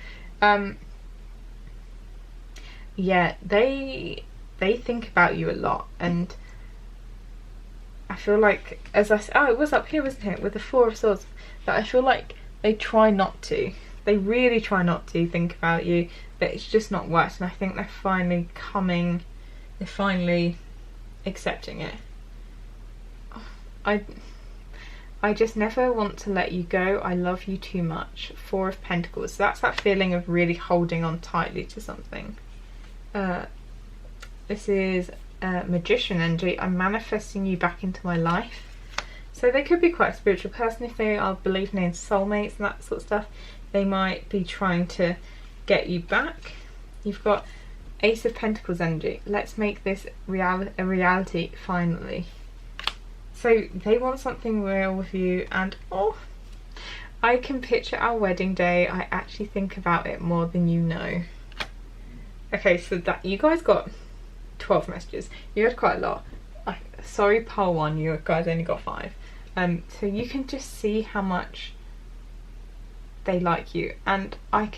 Yeah, they think about you a lot, and I feel like, as I said, oh, it was up here, wasn't it, with the 4 of Swords, that I feel like they try not to. They really try not to think about you, but it's just not worked, and I think they're finally accepting it. I just never want to let you go. I love you too much. 4 of Pentacles. So that's that feeling of really holding on tightly to something. This is Magician energy. I'm manifesting you back into my life. So they could be quite a spiritual person if they are believing in soulmates and that sort of stuff. They might be trying to get you back. You've got Ace of Pentacles energy. Let's make this a reality finally. So they want something real with you, and oh, I can picture our wedding day. I actually think about it more than you know. Okay, so that you guys got 12 messages. You had quite a lot. Sorry, pile 1, you guys only got 5. So you can just see how much they like you, and I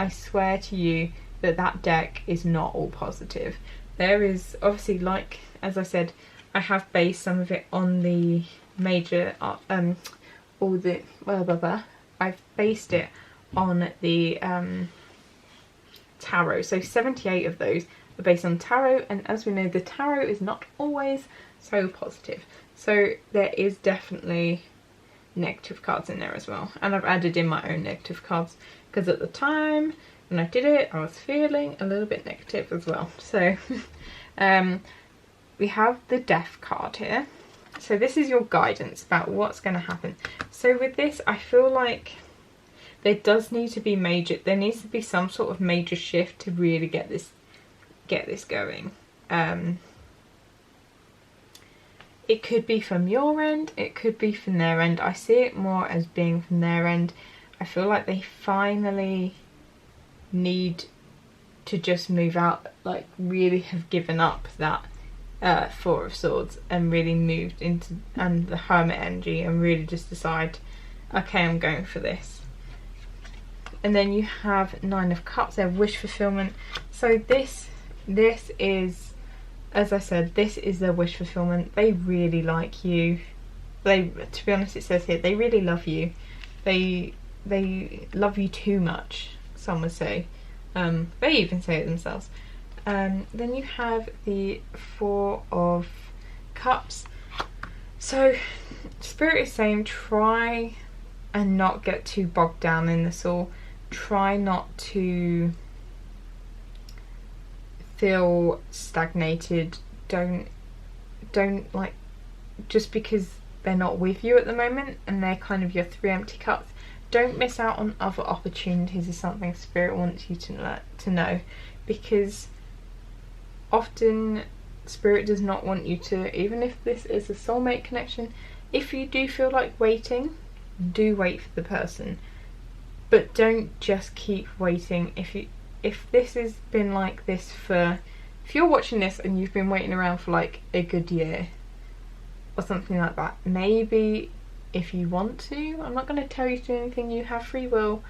swear to you that deck is not all positive. There is obviously, like as I said, I have based some of it on the major all the I've based it on the tarot. So 78 of those based on tarot, and as we know, the tarot is not always so positive. So there is definitely negative cards in there as well, and I've added in my own negative cards because at the time when I did it I was feeling a little bit negative as well. So we have the Death card here. So this is your guidance about what's going to happen. So with this, I feel like there does need to be there needs to be some sort of major shift to really get this going. It could be from your end, it could be from their end. I see it more as being from their end. I feel like they finally need to just move out, like really have given up that Four of Swords and really moved into the Hermit energy and really just decide, okay, I'm going for this. And then you have Nine of Cups, their wish fulfillment. So this is, as I said, this is their wish fulfillment. They really like you. To be honest, it says here, they really love you. They love you too much, some would say. They even say it themselves. Then you have the Four of Cups. So Spirit is saying try and not get too bogged down in this all. Try not to feel stagnated. Don't like, just because they're not with you at the moment and they're kind of your three empty cups, don't miss out on other opportunities is something Spirit wants you to know, because often Spirit does not want you to, even if this is a soulmate connection, if you do feel like waiting, do wait for the person, but don't just keep waiting. If this has been like this for, if you're watching this and you've been waiting around for like a good year or something like that, maybe if you want to, I'm not going to tell you to do anything, you have free will,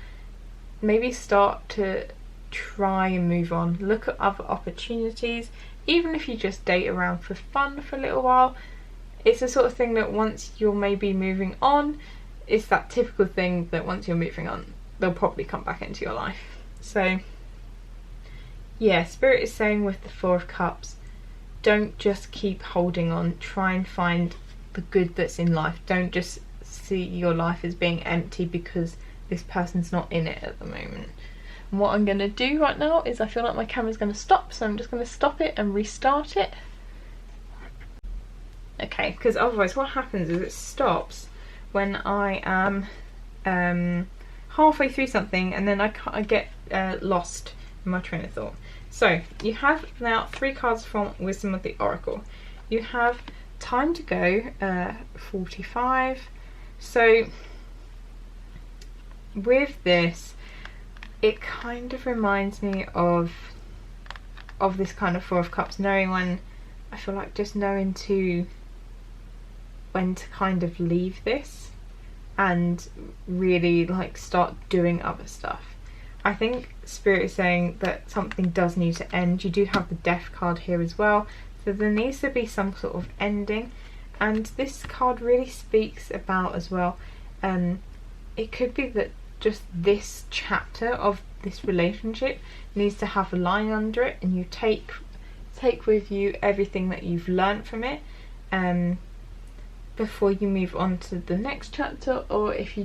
maybe start to try and move on, look at other opportunities, even if you just date around for fun for a little while. It's the sort of thing that once you're maybe moving on, it's that typical thing that once you're moving on, they'll probably come back into your life. So yeah, Spirit is saying with the Four of Cups, don't just keep holding on, try and find the good that's in life. Don't just see your life as being empty because this person's not in it at the moment. And what I'm going to do right now is, I feel like my camera's going to stop, so I'm just going to stop it and restart it. Okay, because otherwise what happens is it stops when I am halfway through something and then I get lost in my train of thought. So you have now 3 cards from Wisdom of the Oracle. You have time to go, 45. So with this, it kind of reminds me of this kind of Four of Cups, knowing when, I feel like just knowing when to kind of leave this and really like start doing other stuff. I think Spirit is saying that something does need to end. You do have the Death card here as well, so there needs to be some sort of ending, and this card really speaks about as well, it could be that just this chapter of this relationship needs to have a line under it, and you take with you everything that you've learnt from it before you move on to the next chapter. Or if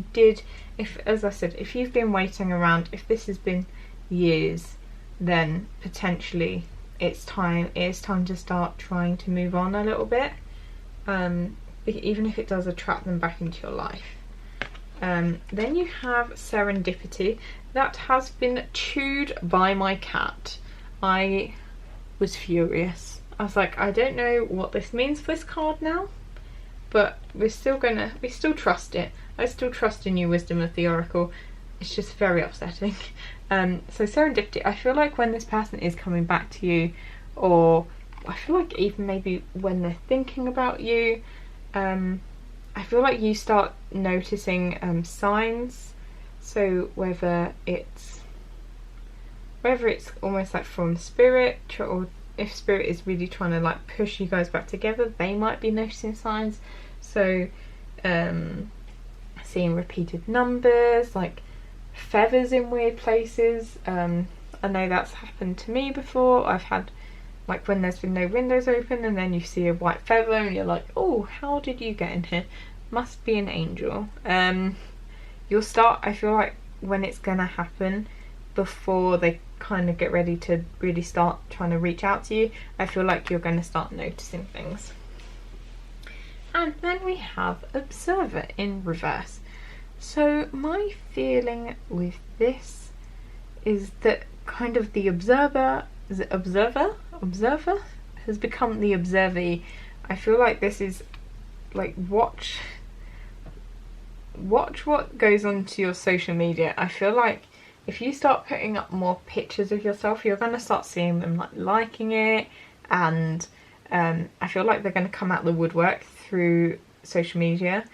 as I said, if you've been waiting around, if this has been years, then potentially it's time to start trying to move on a little bit, even if it does attract them back into your life. Then you have Serendipity. That has been chewed by my cat. I was furious. I was like, I don't know what this means for this card now, but we still trust it. I still trust in you, Wisdom of the Oracle. It's just very upsetting. So Serendipity, I feel like when this person is coming back to you, or I feel like even maybe when they're thinking about you, I feel like you start noticing signs. So whether it's almost like from Spirit, or if Spirit is really trying to like push you guys back together, they might be noticing signs. So seeing repeated numbers, like feathers in weird places. I know that's happened to me before. I've had like when there's been no windows open and then you see a white feather and you're like, oh, how did you get in here? Must be an angel. You'll start, I feel like, when it's gonna happen, before they kind of get ready to really start trying to reach out to you, I feel like you're going to start noticing things. And then we have Observer in reverse. So my feeling with this is that kind of the observer has become the observee. I feel like this is like, watch what goes onto your social media. I feel like if you start putting up more pictures of yourself, you're going to start seeing them like liking it, and I feel like they're going to come out the woodwork through social media,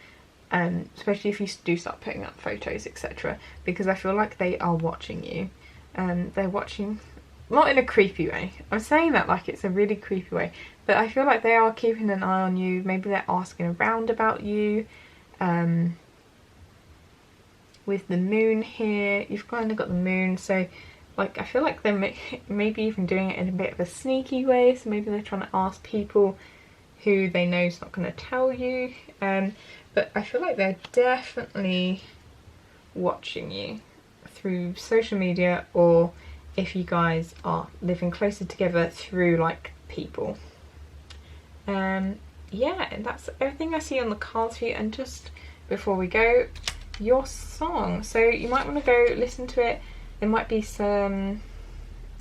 especially if you do start putting up photos, etc. Because I feel like they are watching you. They're watching, not in a creepy way. I'm saying that like it's a really creepy way, but I feel like they are keeping an eye on you. Maybe they're asking around about you. With the moon here, you've kind of got the moon, so like I feel like they're maybe even doing it in a bit of a sneaky way, so maybe they're trying to ask people who they know is not going to tell you, but I feel like they're definitely watching you through social media, or if you guys are living closer together, through like people. Yeah, and that's everything I see on the cards for you. And just before we go, your song, so you might want to go listen to it. There might be some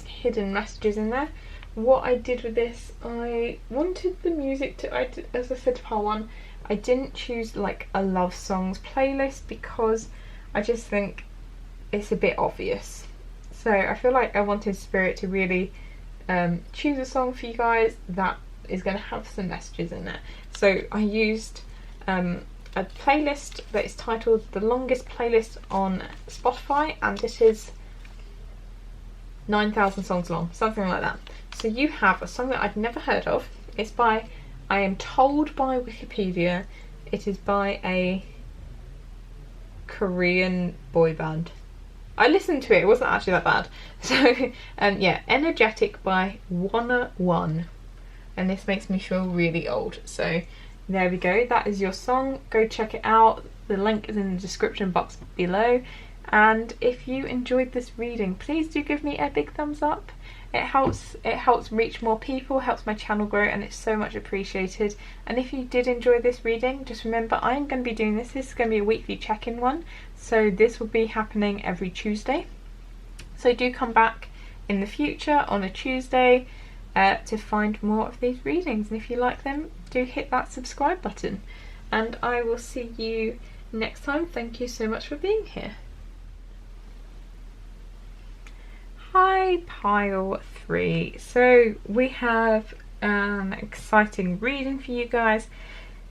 hidden messages in there. What I did with this, I wanted the music to, as I said to part one, I didn't choose like a love songs playlist because I just think it's a bit obvious. So I feel like I wanted Spirit to really choose a song for you guys that is going to have some messages in there. So I used a playlist that is titled The Longest Playlist on Spotify, and it is 9,000 songs long, something like that. So you have a song that I'd never heard of. It's by, I am told by Wikipedia, it is by a Korean boy band. I listened to it, it wasn't actually that bad. So yeah, Energetic by Wanna One, and this makes me feel really old. So there we go, that is your song. Go check it out. The link is in the description box below. And if you enjoyed this reading, please do give me a big thumbs up. It helps reach more people, helps my channel grow, and it's so much appreciated. And if you did enjoy this reading, just remember I am going to be doing this. This is going to be a weekly check-in one. So this will be happening every Tuesday. So do come back in the future on a Tuesday to find more of these readings. And if you like them, do hit that subscribe button. And I will see you next time. Thank you so much for being here. Hi, pile 3. So we have an exciting reading for you guys.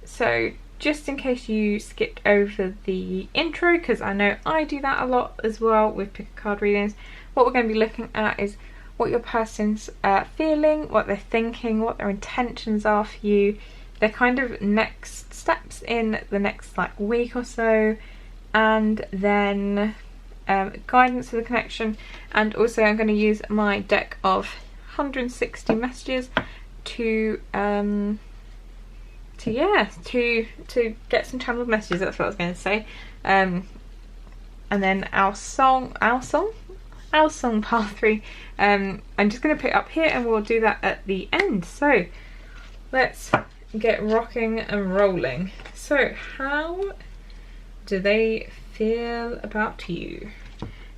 So just in case you skipped over the intro, because I know I do that a lot as well with pick a card readings, what we're going to be looking at is what your person's feeling, what they're thinking, what their intentions are for you, their kind of next steps in the next like week or so, and then guidance for the connection. And also I'm going to use my deck of 160 messages to get some channeled messages. That's what I was going to say. And then our song part 3, I'm just going to put it up here and we'll do that at the end. So let's get rocking and rolling. So how do they feel about you?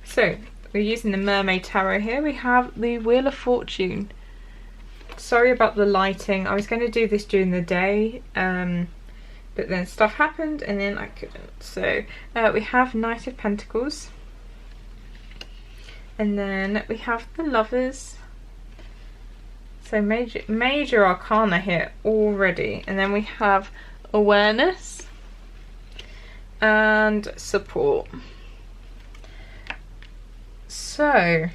So we're using the Mermaid Tarot here. We have the Wheel of Fortune. Sorry about the lighting. I was going to do this during the day, but then stuff happened and then I couldn't. So we have Knight of Pentacles, and then we have the Lovers. So major arcana here already. And then we have Awareness and Support. So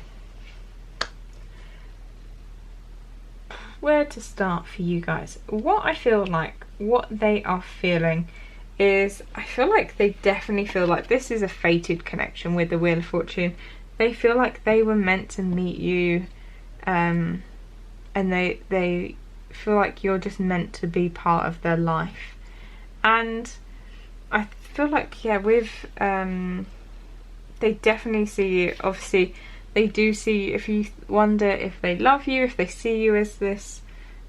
where to start for you guys? What I feel like, what they are feeling is, I feel like they definitely feel like this is a fated connection with the Wheel of Fortune. They feel like they were meant to meet you and they feel like you're just meant to be part of their life. And I feel like, yeah, with they definitely see you. Obviously they do see you. If you wonder if they love you, if they see you as this,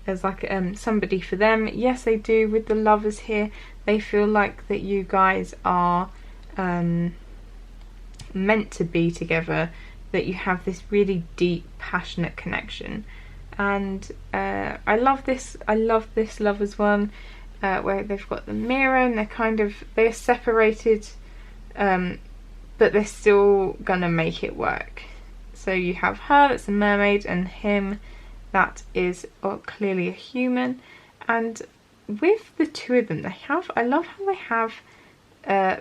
as like somebody for them, yes they do. With the Lovers here, they feel like that you guys are meant to be together, that you have this really deep, passionate connection. And I love this Lovers one, where they've got the mirror and they're separated, but they're still gonna make it work. So you have her, that's a mermaid, and him, that is clearly a human. And with the two of them, I love how they have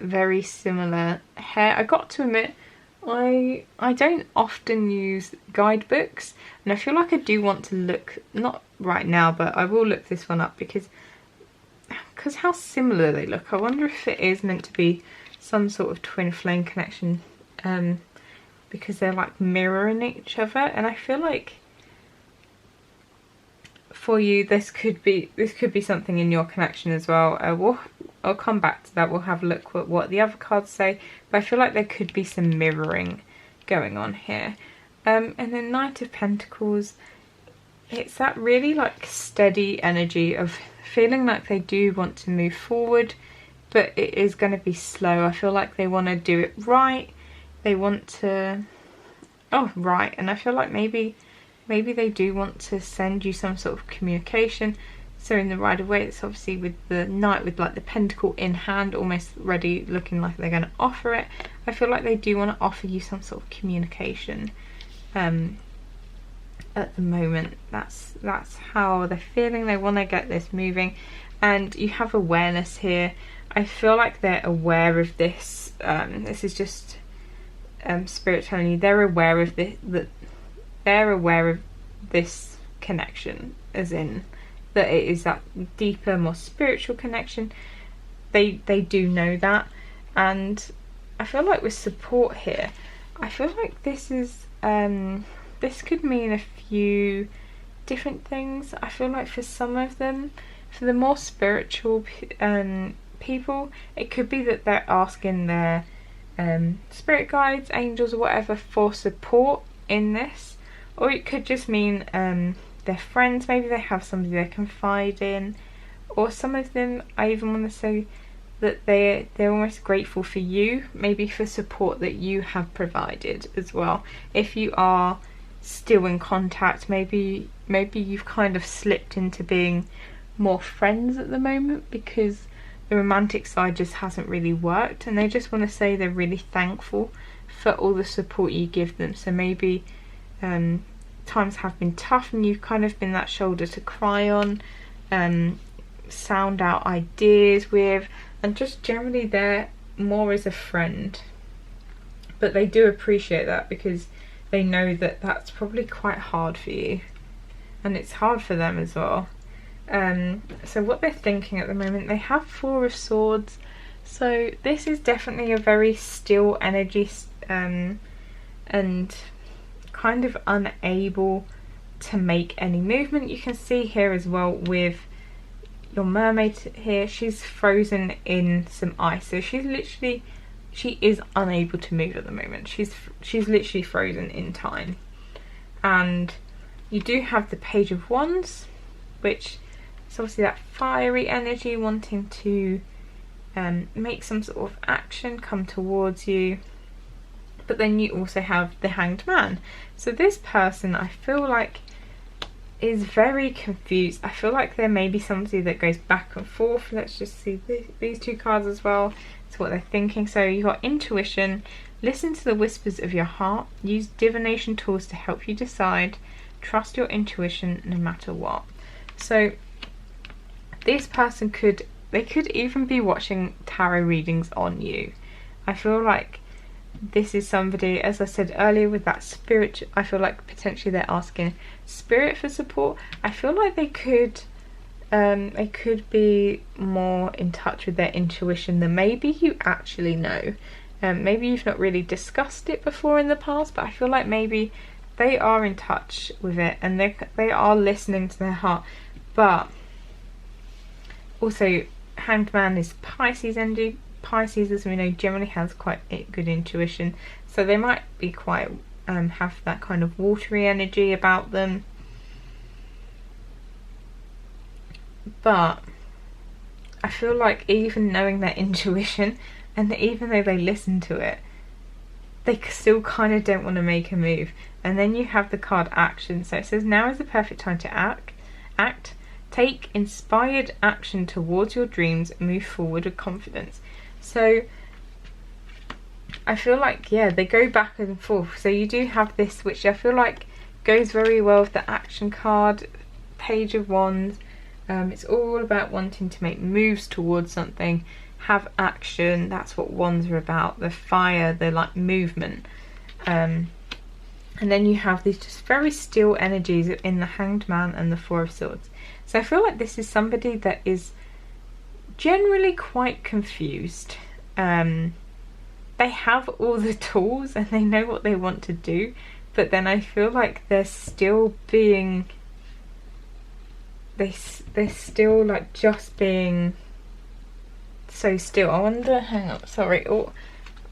very similar hair. I got to admit, I don't often use guidebooks, and I feel like I do want to look, not right now, but I will look this one up because how similar they look. I wonder if it is meant to be some sort of twin flame connection, because they're like mirroring each other. And I feel like for you, this could be something in your connection as well. I'll come back to that. We'll have a look at what the other cards say, but I feel like there could be some mirroring going on here. And then Knight of Pentacles, it's that really like steady energy of feeling like they do want to move forward, but it is going to be slow. I feel like they want to do it right. They want to, right, and I feel like maybe they do want to send you some sort of communication. So in the Rider-Waite, it's obviously with the Knight with like the Pentacle in hand, almost ready, looking like they're going to offer it. I feel like they do want to offer you some sort of communication at the moment. That's how they're feeling. They want to get this moving. And you have awareness here. I feel like they're aware of this. This is just Spirit telling you they're aware of this, that they're aware of this connection, as in that it is that deeper, more spiritual connection. They do know that. And I feel like with support here, I feel like this is this could mean a few different things. I feel like for some of them, for the more spiritual people, it could be that they're asking their spirit guides, angels or whatever for support in this. Or it could just mean their friends, maybe they have somebody they confide in. Or some of them, I even want to say that they're almost grateful for you, maybe for support that you have provided as well. If you are still in contact, maybe you've kind of slipped into being more friends at the moment because the romantic side just hasn't really worked, and they just want to say they're really thankful for all the support you give them. So maybe times have been tough and you've kind of been that shoulder to cry on, sound out ideas with, and just generally they're more as a friend. But they do appreciate that because they know that that's probably quite hard for you, and it's hard for them as well. So what they're thinking at the moment, they have Four of Swords, so this is definitely a very still energy, and kind of unable to make any movement. You can see here as well with your mermaid here, she's frozen in some ice, so she is unable to move at the moment. She's literally frozen in time. And you do have the Page of Wands, which is obviously that fiery energy wanting to make some sort of action, come towards you. But then you also have the Hanged Man. So this person, I feel like, is very confused. I feel like there may be somebody that goes back and forth. Let's just see these two cards as well. It's what they're thinking. So you've got intuition, listen to the whispers of your heart, use divination tools to help you decide, trust your intuition no matter what. So this person could even be watching tarot readings on you. I feel like this is somebody, as I said earlier, with that spirit. I feel like potentially they're asking spirit for support. I feel like they could be more in touch with their intuition than maybe you actually know. Maybe you've not really discussed it before in the past, but I feel like maybe they are in touch with it, and they are listening to their heart. But also, Hanged Man is Pisces energy. Pisces, as we know, generally has quite good intuition, so they might be quite have that kind of watery energy about them. But I feel like even knowing their intuition, and even though they listen to it, they still kind of don't want to make a move. And then you have the card action. So it says, now is the perfect time to act. Take inspired action towards your dreams. Move forward with confidence. So I feel like, yeah, they go back and forth. So you do have this, which I feel like goes very well with the action card, Page of Wands. It's all about wanting to make moves towards something, have action. That's what wands are about, the fire, the like movement. And then you have these just very still energies in the Hanged Man and the Four of Swords. So I feel like this is somebody that is generally quite confused. They have all the tools and they know what they want to do, but then I feel like they're still being... They're still like just being so still. I wonder, hang on, sorry. Oh,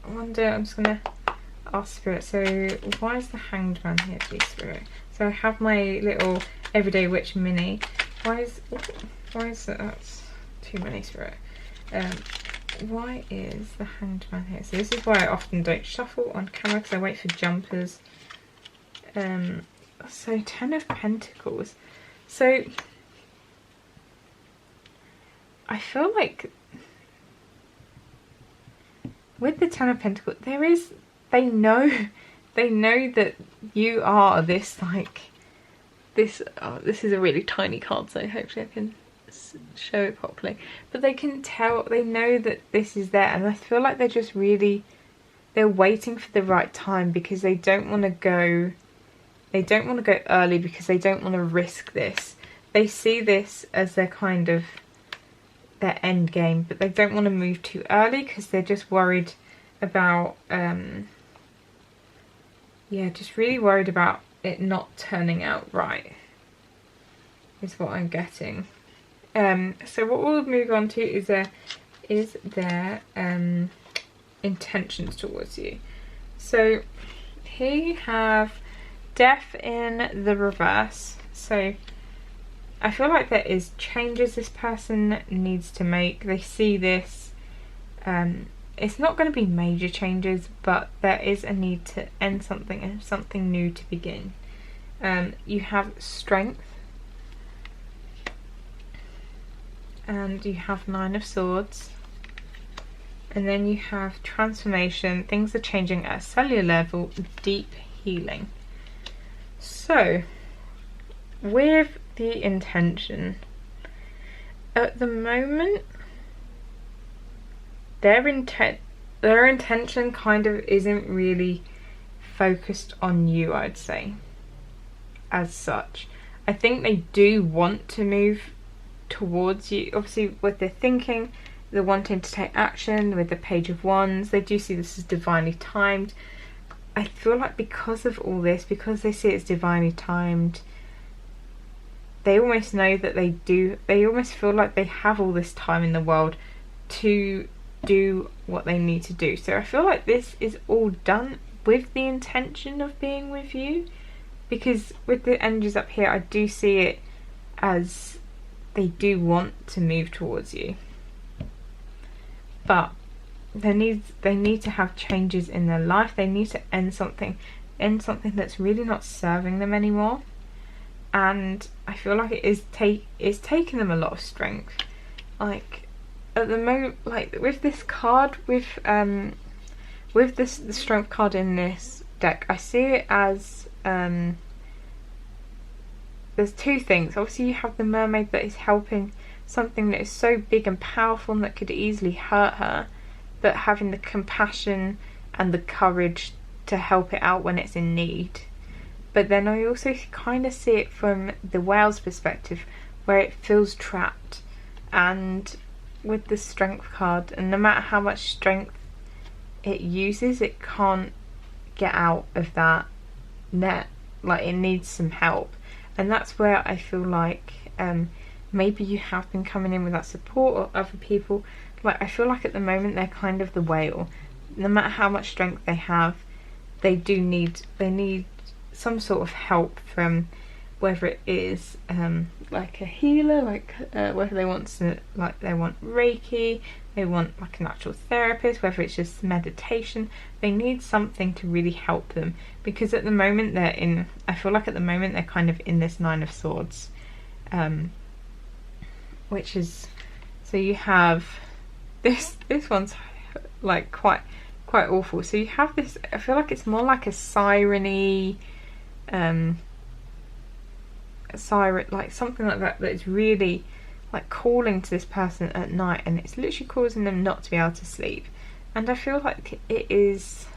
I wonder, I'm just gonna ask Spirit. So why is the Hanged Man here, please, Spirit? So I have my little Everyday Witch mini. Why is that? That's too many, Spirit. Why is the Hanged Man here? So this is why I often don't shuffle on camera, because I wait for jumpers. So 10 of Pentacles. So I feel like with the Ten of Pentacles, they know that you are this, like, this, oh, this is a really tiny card, so hopefully I can show it properly. But they can tell, they know that this is there, and I feel like they're just really, they're waiting for the right time, because they don't want to go early, because they don't want to risk this. They see this as their kind of their end game, but they don't want to move too early because they're just worried about just really worried about it not turning out right, is what I'm getting. So what we'll move on to is their intentions towards you. So here you have Death in the reverse. So I feel like there is changes this person needs to make. They see this. It's not going to be major changes, but there is a need to end something and something new to begin. You have Strength. And you have Nine of Swords. And then you have Transformation. Things are changing at a cellular level. Deep Healing. So, with the intention, at the moment, their intention kind of isn't really focused on you, I'd say, as such. I think they do want to move towards you, obviously with their thinking, they're wanting to take action. With the Page of Wands, they do see this as divinely timed. I feel like because of all this, because they see it's divinely timed, they almost know that they almost feel like they have all this time in the world to do what they need to do. So I feel like this is all done with the intention of being with you, because with the energies up here, I do see it as they do want to move towards you, but they need to have changes in their life. They need to end something that's really not serving them anymore. And I feel like it's taken them a lot of strength. Like at the moment, like with this card, with the Strength card in this deck, I see it as there's two things. Obviously you have the mermaid that is helping something that is so big and powerful and that could easily hurt her, but having the compassion and the courage to help it out when it's in need. But then I also kind of see it from the whale's perspective, where it feels trapped, and with the Strength card, and no matter how much strength it uses, it can't get out of that net like it needs some help. And that's where I feel like maybe you have been coming in with that support, or other people. Like I feel like at the moment they're kind of the whale. No matter how much strength they have, they need some sort of help from, whether it is like a healer, like whether they want Reiki, they want like an actual therapist, whether it's just meditation. They need something to really help them, because at the moment I feel like at the moment they're kind of in this Nine of Swords, which is, so you have this one's like quite awful. So you have this, I feel like it's more like a siren-y, siren, like something like that is really like calling to this person at night, and it's literally causing them not to be able to sleep. And I feel like this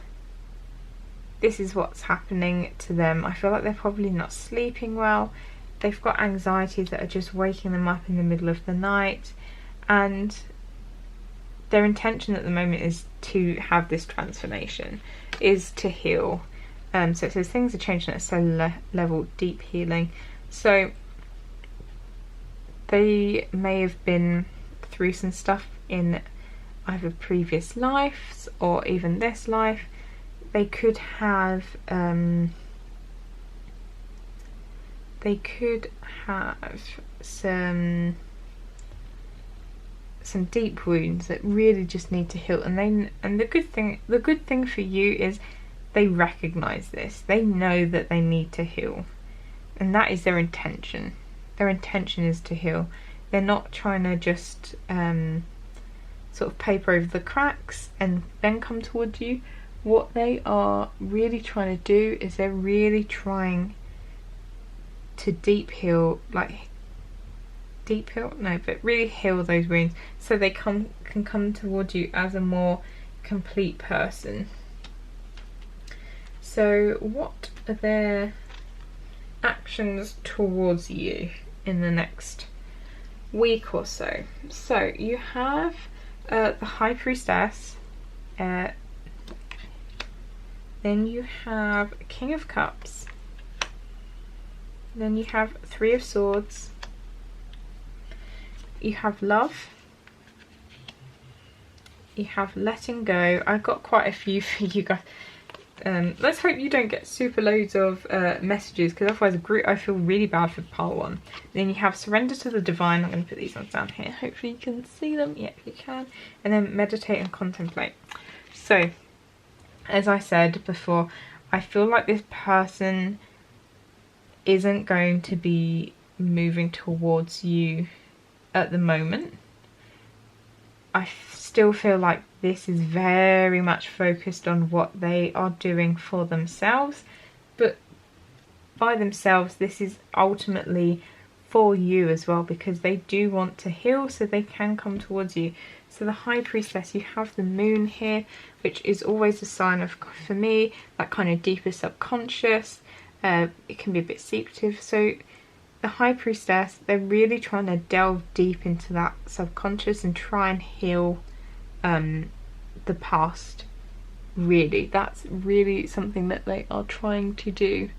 is what's happening to them. I feel like they're probably not sleeping well. They've got anxieties that are just waking them up in the middle of the night, and their intention at the moment is to have this transformation, is to heal. So it says things are changing at a cellular level, deep healing. So they may have been through some stuff in either previous lives or even this life. They could have some deep wounds that really just need to heal. And the good thing for you is they recognize this. They know that they need to heal, and that is their intention. Their intention is to heal. They're not trying to just sort of paper over the cracks and then come towards you. What they are really trying to do is they're really trying to really heal those wounds, so they can come towards you as a more complete person. So what are their actions towards you in the next week or so? So you have the High Priestess, then you have King of Cups, then you have Three of Swords, you have Love, you have Letting Go. I've got quite a few for you guys. Let's hope you don't get super loads of messages, because otherwise I feel really bad for pile 1. Then you have Surrender to the Divine. I'm going to put these ones down here. Hopefully you can see them. Yep, you can. And then Meditate and Contemplate. So, as I said before, I feel like this person isn't going to be moving towards you at the moment. I still feel like this is very much focused on what they are doing for themselves, but by themselves this is ultimately for you as well, because they do want to heal, so they can come towards you. So the High Priestess, you have the Moon here, which is always a sign of, for me, that kind of deeper subconscious. It can be a bit secretive. So the High Priestess, they're really trying to delve deep into that subconscious and try and heal the past. Really, that's really something that they are trying to do.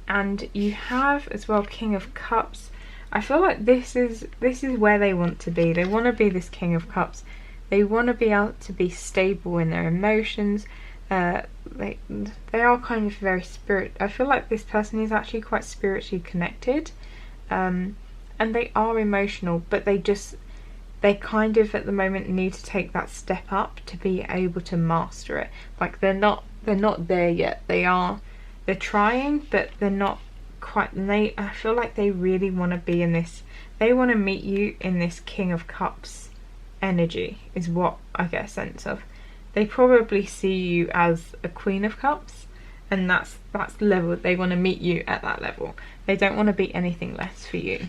And you have as well King of Cups. I feel like this is where they want to be. They want to be this King of Cups. They want to be able to be stable in their emotions. They are kind of very I feel like this person is actually quite spiritually connected, and they are emotional, but they kind of at the moment need to take that step up to be able to master it. Like they're not there yet. They're trying, but they're not quite. And I feel like they really want to be in this. They want to meet you in this King of Cups energy, is what I get a sense of. They probably see you as a Queen of Cups, and that's the level. They want to meet you at that level. They don't want to be anything less for you.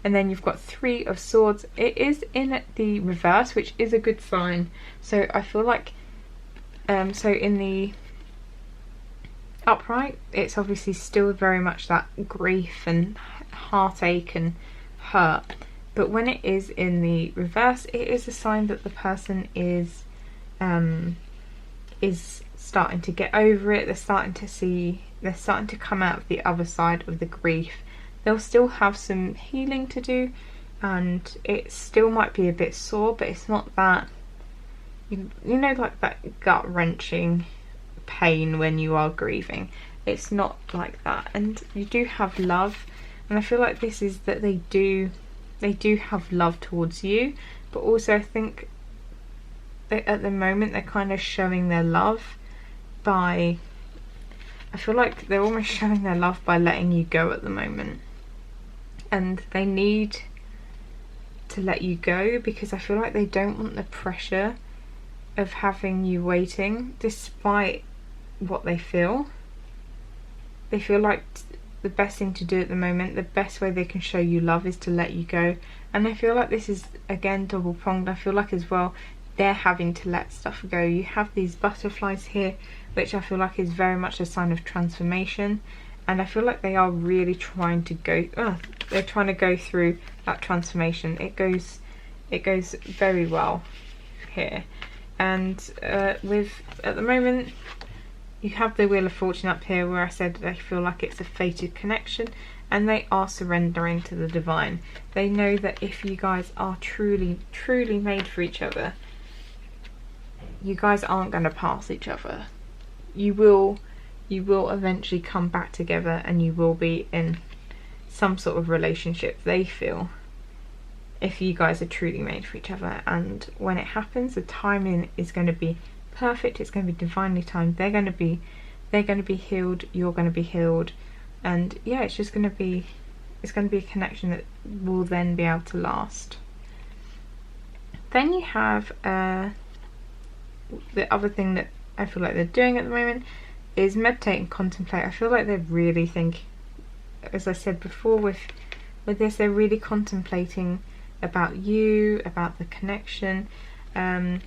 And then you've got Three of Swords. It is in the reverse, which is a good sign. So I feel like, so in the upright, it's obviously still very much that grief and heartache and hurt. But when it is in the reverse, it is a sign that the person is starting to get over it. They're starting to come out of the other side of the grief. They'll still have some healing to do, and it still might be a bit sore, but it's not that, you know, like that gut-wrenching pain when you are grieving. It's not like that. And you do have love, and I feel like this is that they do have love towards you, but also I think that at the moment they're kind of showing their love by, I feel like they're almost showing their love by letting you go at the moment, and they need to let you go because I feel like they don't want the pressure of having you waiting. Despite what they feel like the best thing to do at the moment, the best way they can show you love, is to let you go. And I feel like this is again double pronged. I feel like as well they're having to let stuff go. You have these butterflies here, which I feel like is very much a sign of transformation, and I feel like they are really trying to go through that transformation. It goes very well here. And with, at the moment, you have the Wheel of Fortune up here, where I said they feel like it's a fated connection, and they are surrendering to the divine. They know that if you guys are truly made for each other, you guys aren't going to pass each other. You will eventually come back together, and you will be in some sort of relationship, they feel, if you guys are truly made for each other. And when it happens, the timing is going to be perfect. It's going to be divinely timed. They're going to be healed, you're going to be healed, and yeah, it's going to be a connection that will then be able to last. Then you have the other thing that I feel like they're doing at the moment is meditate and contemplate. I feel like they really think, as I said before, with this, they're really contemplating about you, about the connection, and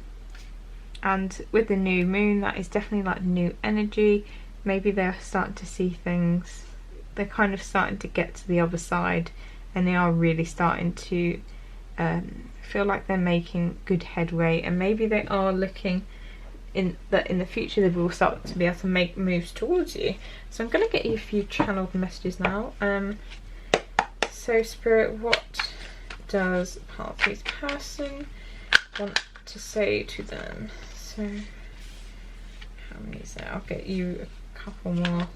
with the new moon, that is definitely like new energy. Maybe they're starting to see things, they're kind of starting to get to the other side, and they are really starting to feel like they're making good headway, and maybe they are looking in the future they will start to be able to make moves towards you. So I'm going to get you a few channeled messages now. So Spirit, what does Party's person want to say to them? So how many is there? I'll get you a couple more.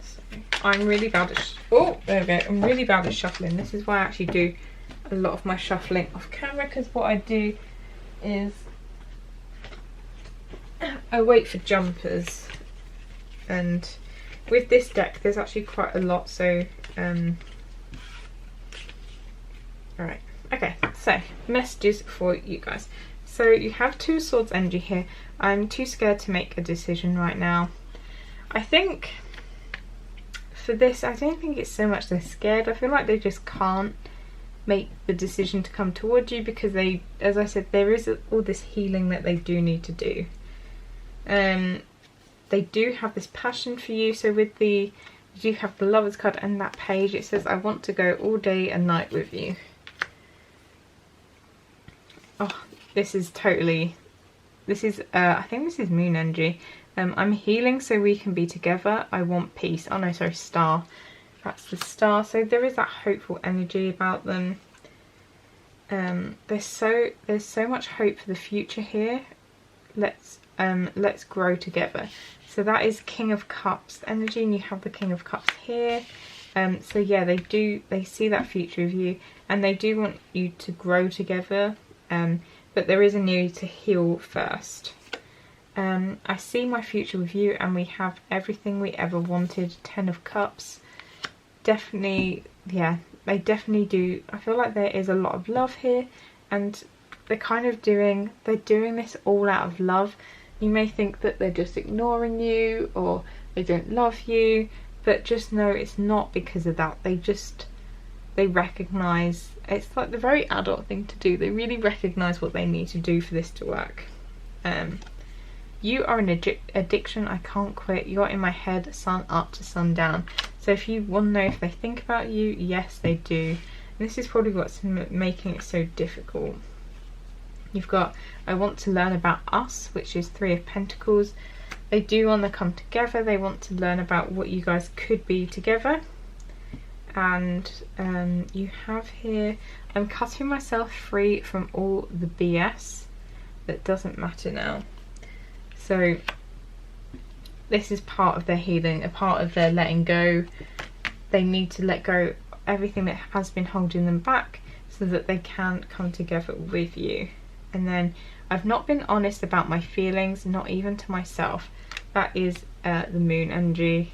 So I'm really bad at there we go. I'm really bad at shuffling. This is why I actually do a lot of my shuffling off camera, because what I do is I wait for jumpers, and with this deck there's actually quite a lot, so alright, okay, so messages for you guys. So you have Two Swords energy here. I'm too scared to make a decision right now. I think for this, I don't think it's so much they're scared. I feel like they just can't make the decision to come towards you, because they, as I said, there is all this healing that they do need to do. They do have this passion for you. So with you do have the Lovers card and that page, it says, I want to go all day and night with you. Oh, this is I think this is moon energy. I'm healing so we can be together. I want peace. Oh no, sorry, star. That's the star. So there is that hopeful energy about them. There's so much hope for the future here. Let's grow together. So that is King of Cups energy, and you have the King of Cups here. So yeah, they see that future of you, and they do want you to grow together. But there is a need to heal first. I see my future with you, and we have everything we ever wanted. 10 of Cups. Definitely, yeah, they definitely do. I feel like there is a lot of love here, and they're kind of doing this all out of love. You may think that they're just ignoring you or they don't love you, but just know it's not because of that. They recognise, it's like the very adult thing to do. They really recognise what they need to do for this to work. You are an addiction I can't quit. You're in my head, sun up to sundown. So if you want to know if they think about you, yes they do. And this is probably what's making it so difficult. You've got I want to learn about us, which is 3 of Pentacles. They do want to come together. They want to learn about what you guys could be together. And you have here, I'm cutting myself free from all the BS that doesn't matter now. So this is part of their healing, a part of their letting go. They need to let go everything that has been holding them back so that they can come together with you. And then I've not been honest about my feelings, not even to myself. That is the moon energy.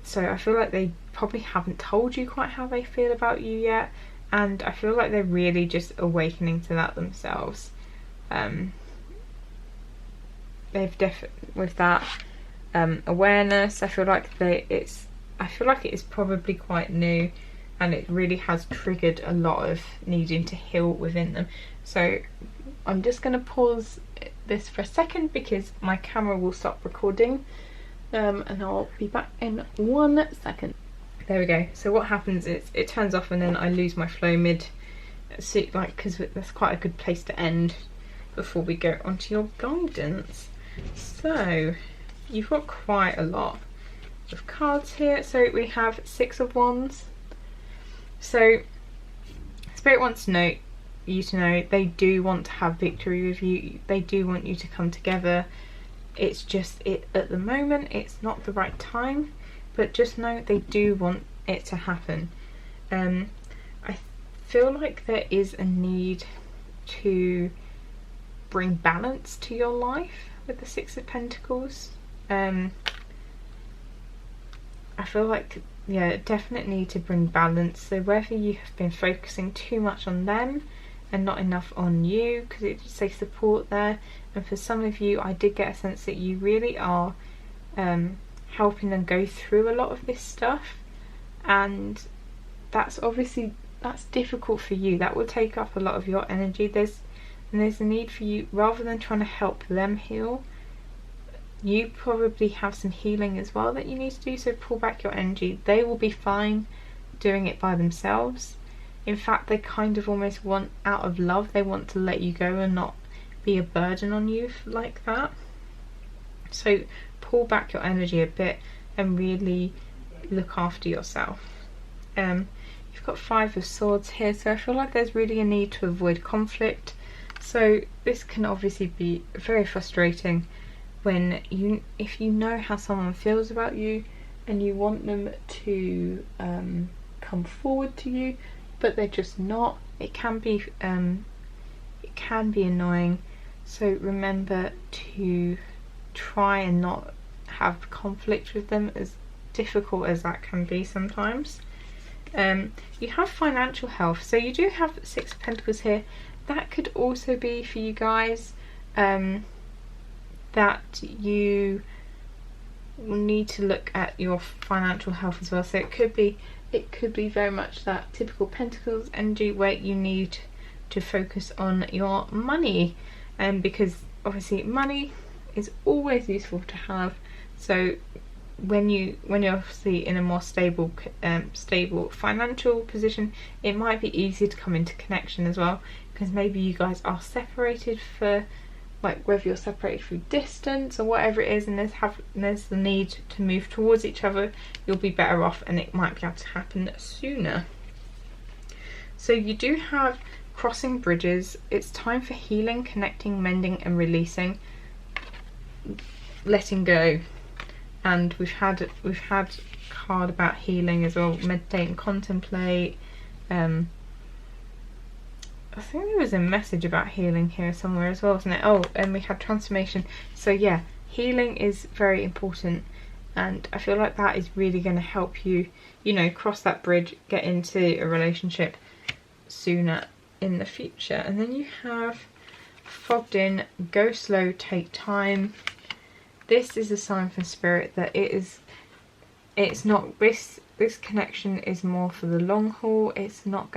So I feel like they probably haven't told you quite how they feel about you yet, and I feel like they're really just awakening to that themselves. They've with that awareness, I feel like it is probably quite new, and it really has triggered a lot of needing to heal within them. So I'm just going to pause this for a second because my camera will stop recording. And I'll be back in 1 second. There we go. So what happens is it turns off and then I lose my flow mid, so, like, because that's quite a good place to end before we go onto your guidance. So you've got quite a lot of cards here. So we have 6 of Wands. So Spirit wants you to know they do want to have victory with you. They do want you to come together. It's just at the moment it's not the right time, but just know they do want it to happen. I feel like there is a need to bring balance to your life with the 6 of Pentacles. I feel like, yeah, definite need to bring balance. So whether you have been focusing too much on them and not enough on you, because it just says support there, and for some of you I did get a sense that you really are helping them go through a lot of this stuff, and that's difficult for you. That will take up a lot of your energy. There's a need for you, rather than trying to help them heal, you probably have some healing as well that you need to do, so pull back your energy. They will be fine doing it by themselves. In fact, they kind of almost want, out of love, they want to let you go and not be a burden on you like that. So pull back your energy a bit and really look after yourself. You've got 5 of Swords here, so I feel like there's really a need to avoid conflict. So this can obviously be very frustrating when if you know how someone feels about you and you want them to come forward to you, but they're just not. It can be annoying. So remember to try and not have conflict with them, as difficult as that can be sometimes. You have financial health, so you do have 6 of Pentacles here. That could also be for you guys that you will need to look at your financial health as well. So it could be very much that typical Pentacles energy where you need to focus on your money, because obviously money is always useful to have. So when you're obviously in a more stable financial position, it might be easier to come into connection as well, because maybe you guys are separated for, like, whether you're separated through distance or whatever it is, and there's the need to move towards each other. You'll be better off, and it might be able to happen sooner. So you do have crossing bridges. It's time for healing, connecting, mending and releasing, letting go. And we've had a card about healing as well. Meditate and contemplate. I think there was a message about healing here somewhere as well, wasn't it? Oh, and we had transformation. So yeah, healing is very important, and I feel like that is really going to help you, cross that bridge, get into a relationship sooner in the future. And then you have fogged in, go slow, take time. This is a sign from Spirit that this connection is more for the long haul. It's not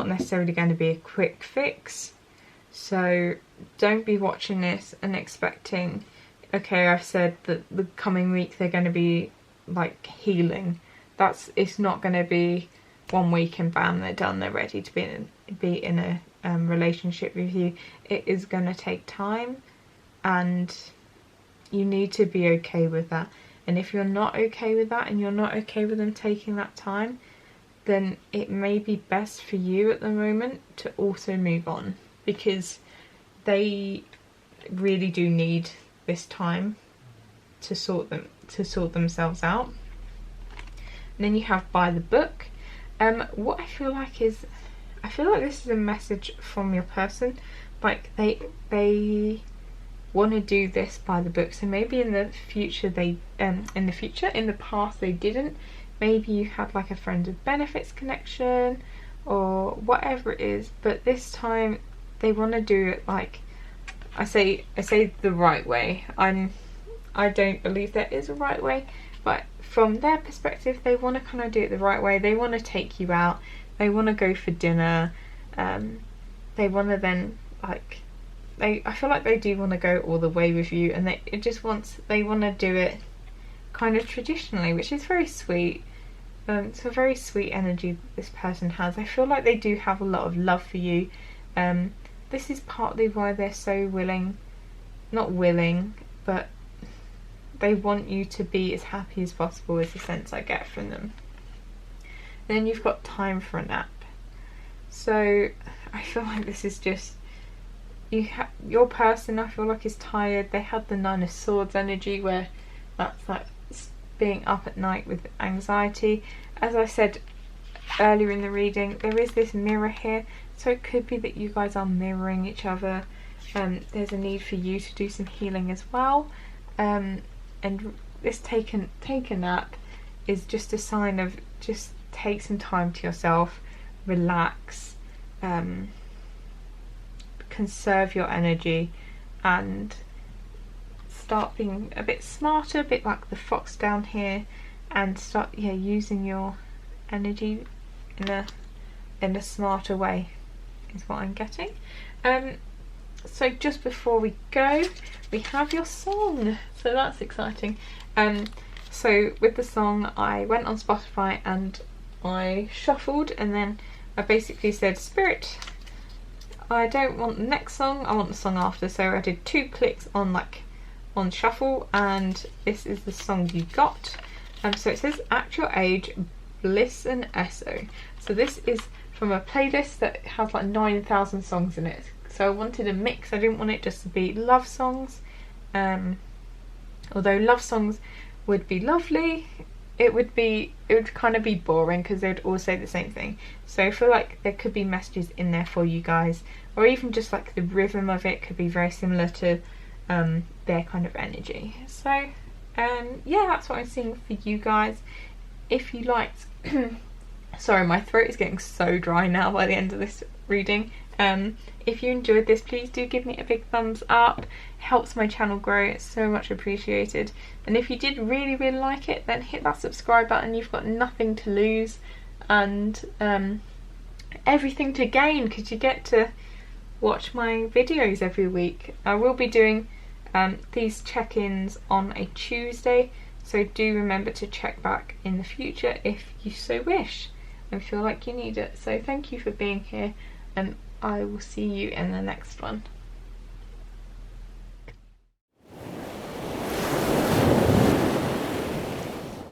necessarily going to be a quick fix. So don't be watching this and expecting, okay, I've said that the coming week they're going to be like healing. It's not going to be 1 week and bam, they're done, they're ready to be in a relationship with you. It is going to take time, and you need to be okay with that. And if you're not okay with that, and you're not okay with them taking that time, then it may be best for you at the moment to also move on, because they really do need this time to sort themselves out. And then you have by the book. What I feel like this is a message from your person, like they want to do this by the book. So maybe in the future in the past they didn't. Maybe you had like a friends with benefits connection or whatever it is, but this time they want to do it like I say the right way. I don't believe there is a right way, but from their perspective they want to kind of do it the right way. They want to take you out, they want to go for dinner, they want to then like I feel like they do want to go all the way with you, and they want to do it kind of traditionally, which is very sweet. It's a very sweet energy that this person has. I feel like they do have a lot of love for you. This is partly why they're so not willing, but they want you to be as happy as possible, is the sense I get from them. And then you've got time for a nap. So I feel like this is just your person, I feel like, is tired. They had the 9 of Swords energy, where that's like being up at night with anxiety. As I said earlier in the reading, there is this mirror here, so it could be that you guys are mirroring each other. There's a need for you to do some healing as well, and this take a nap is just a sign of just take some time to yourself, relax, conserve your energy, and start being a bit smarter, a bit like the fox down here, and start using your energy in a smarter way, is what I'm getting. So just before we go, we have your song, so that's exciting. So with the song, I went on Spotify and I shuffled, and then I basically said, Spirit, I don't want the next song, I want the song after. So I did 2 clicks on shuffle, and this is the song you got. So it says At Your Age, Bliss and Eso. So this is from a playlist that has like 9,000 songs in it. So I wanted a mix. I didn't want it just to be love songs. Although love songs would be lovely, it would kind of be boring because they'd all say the same thing. So I feel like there could be messages in there for you guys, or even just like the rhythm of it could be very similar to their kind of energy. So yeah, that's what I'm seeing for you guys. If you liked sorry, my throat is getting so dry now by the end of this reading. If you enjoyed this, please do give me a big thumbs up. It helps my channel grow, it's so much appreciated. And if you did really like it, then hit that subscribe button. You've got nothing to lose and everything to gain, because you get to watch my videos every week. I will be doing these check-ins on a Tuesday, so do remember to check back in the future if you so wish and feel like you need it. So thank you for being here, and I will see you in the next one.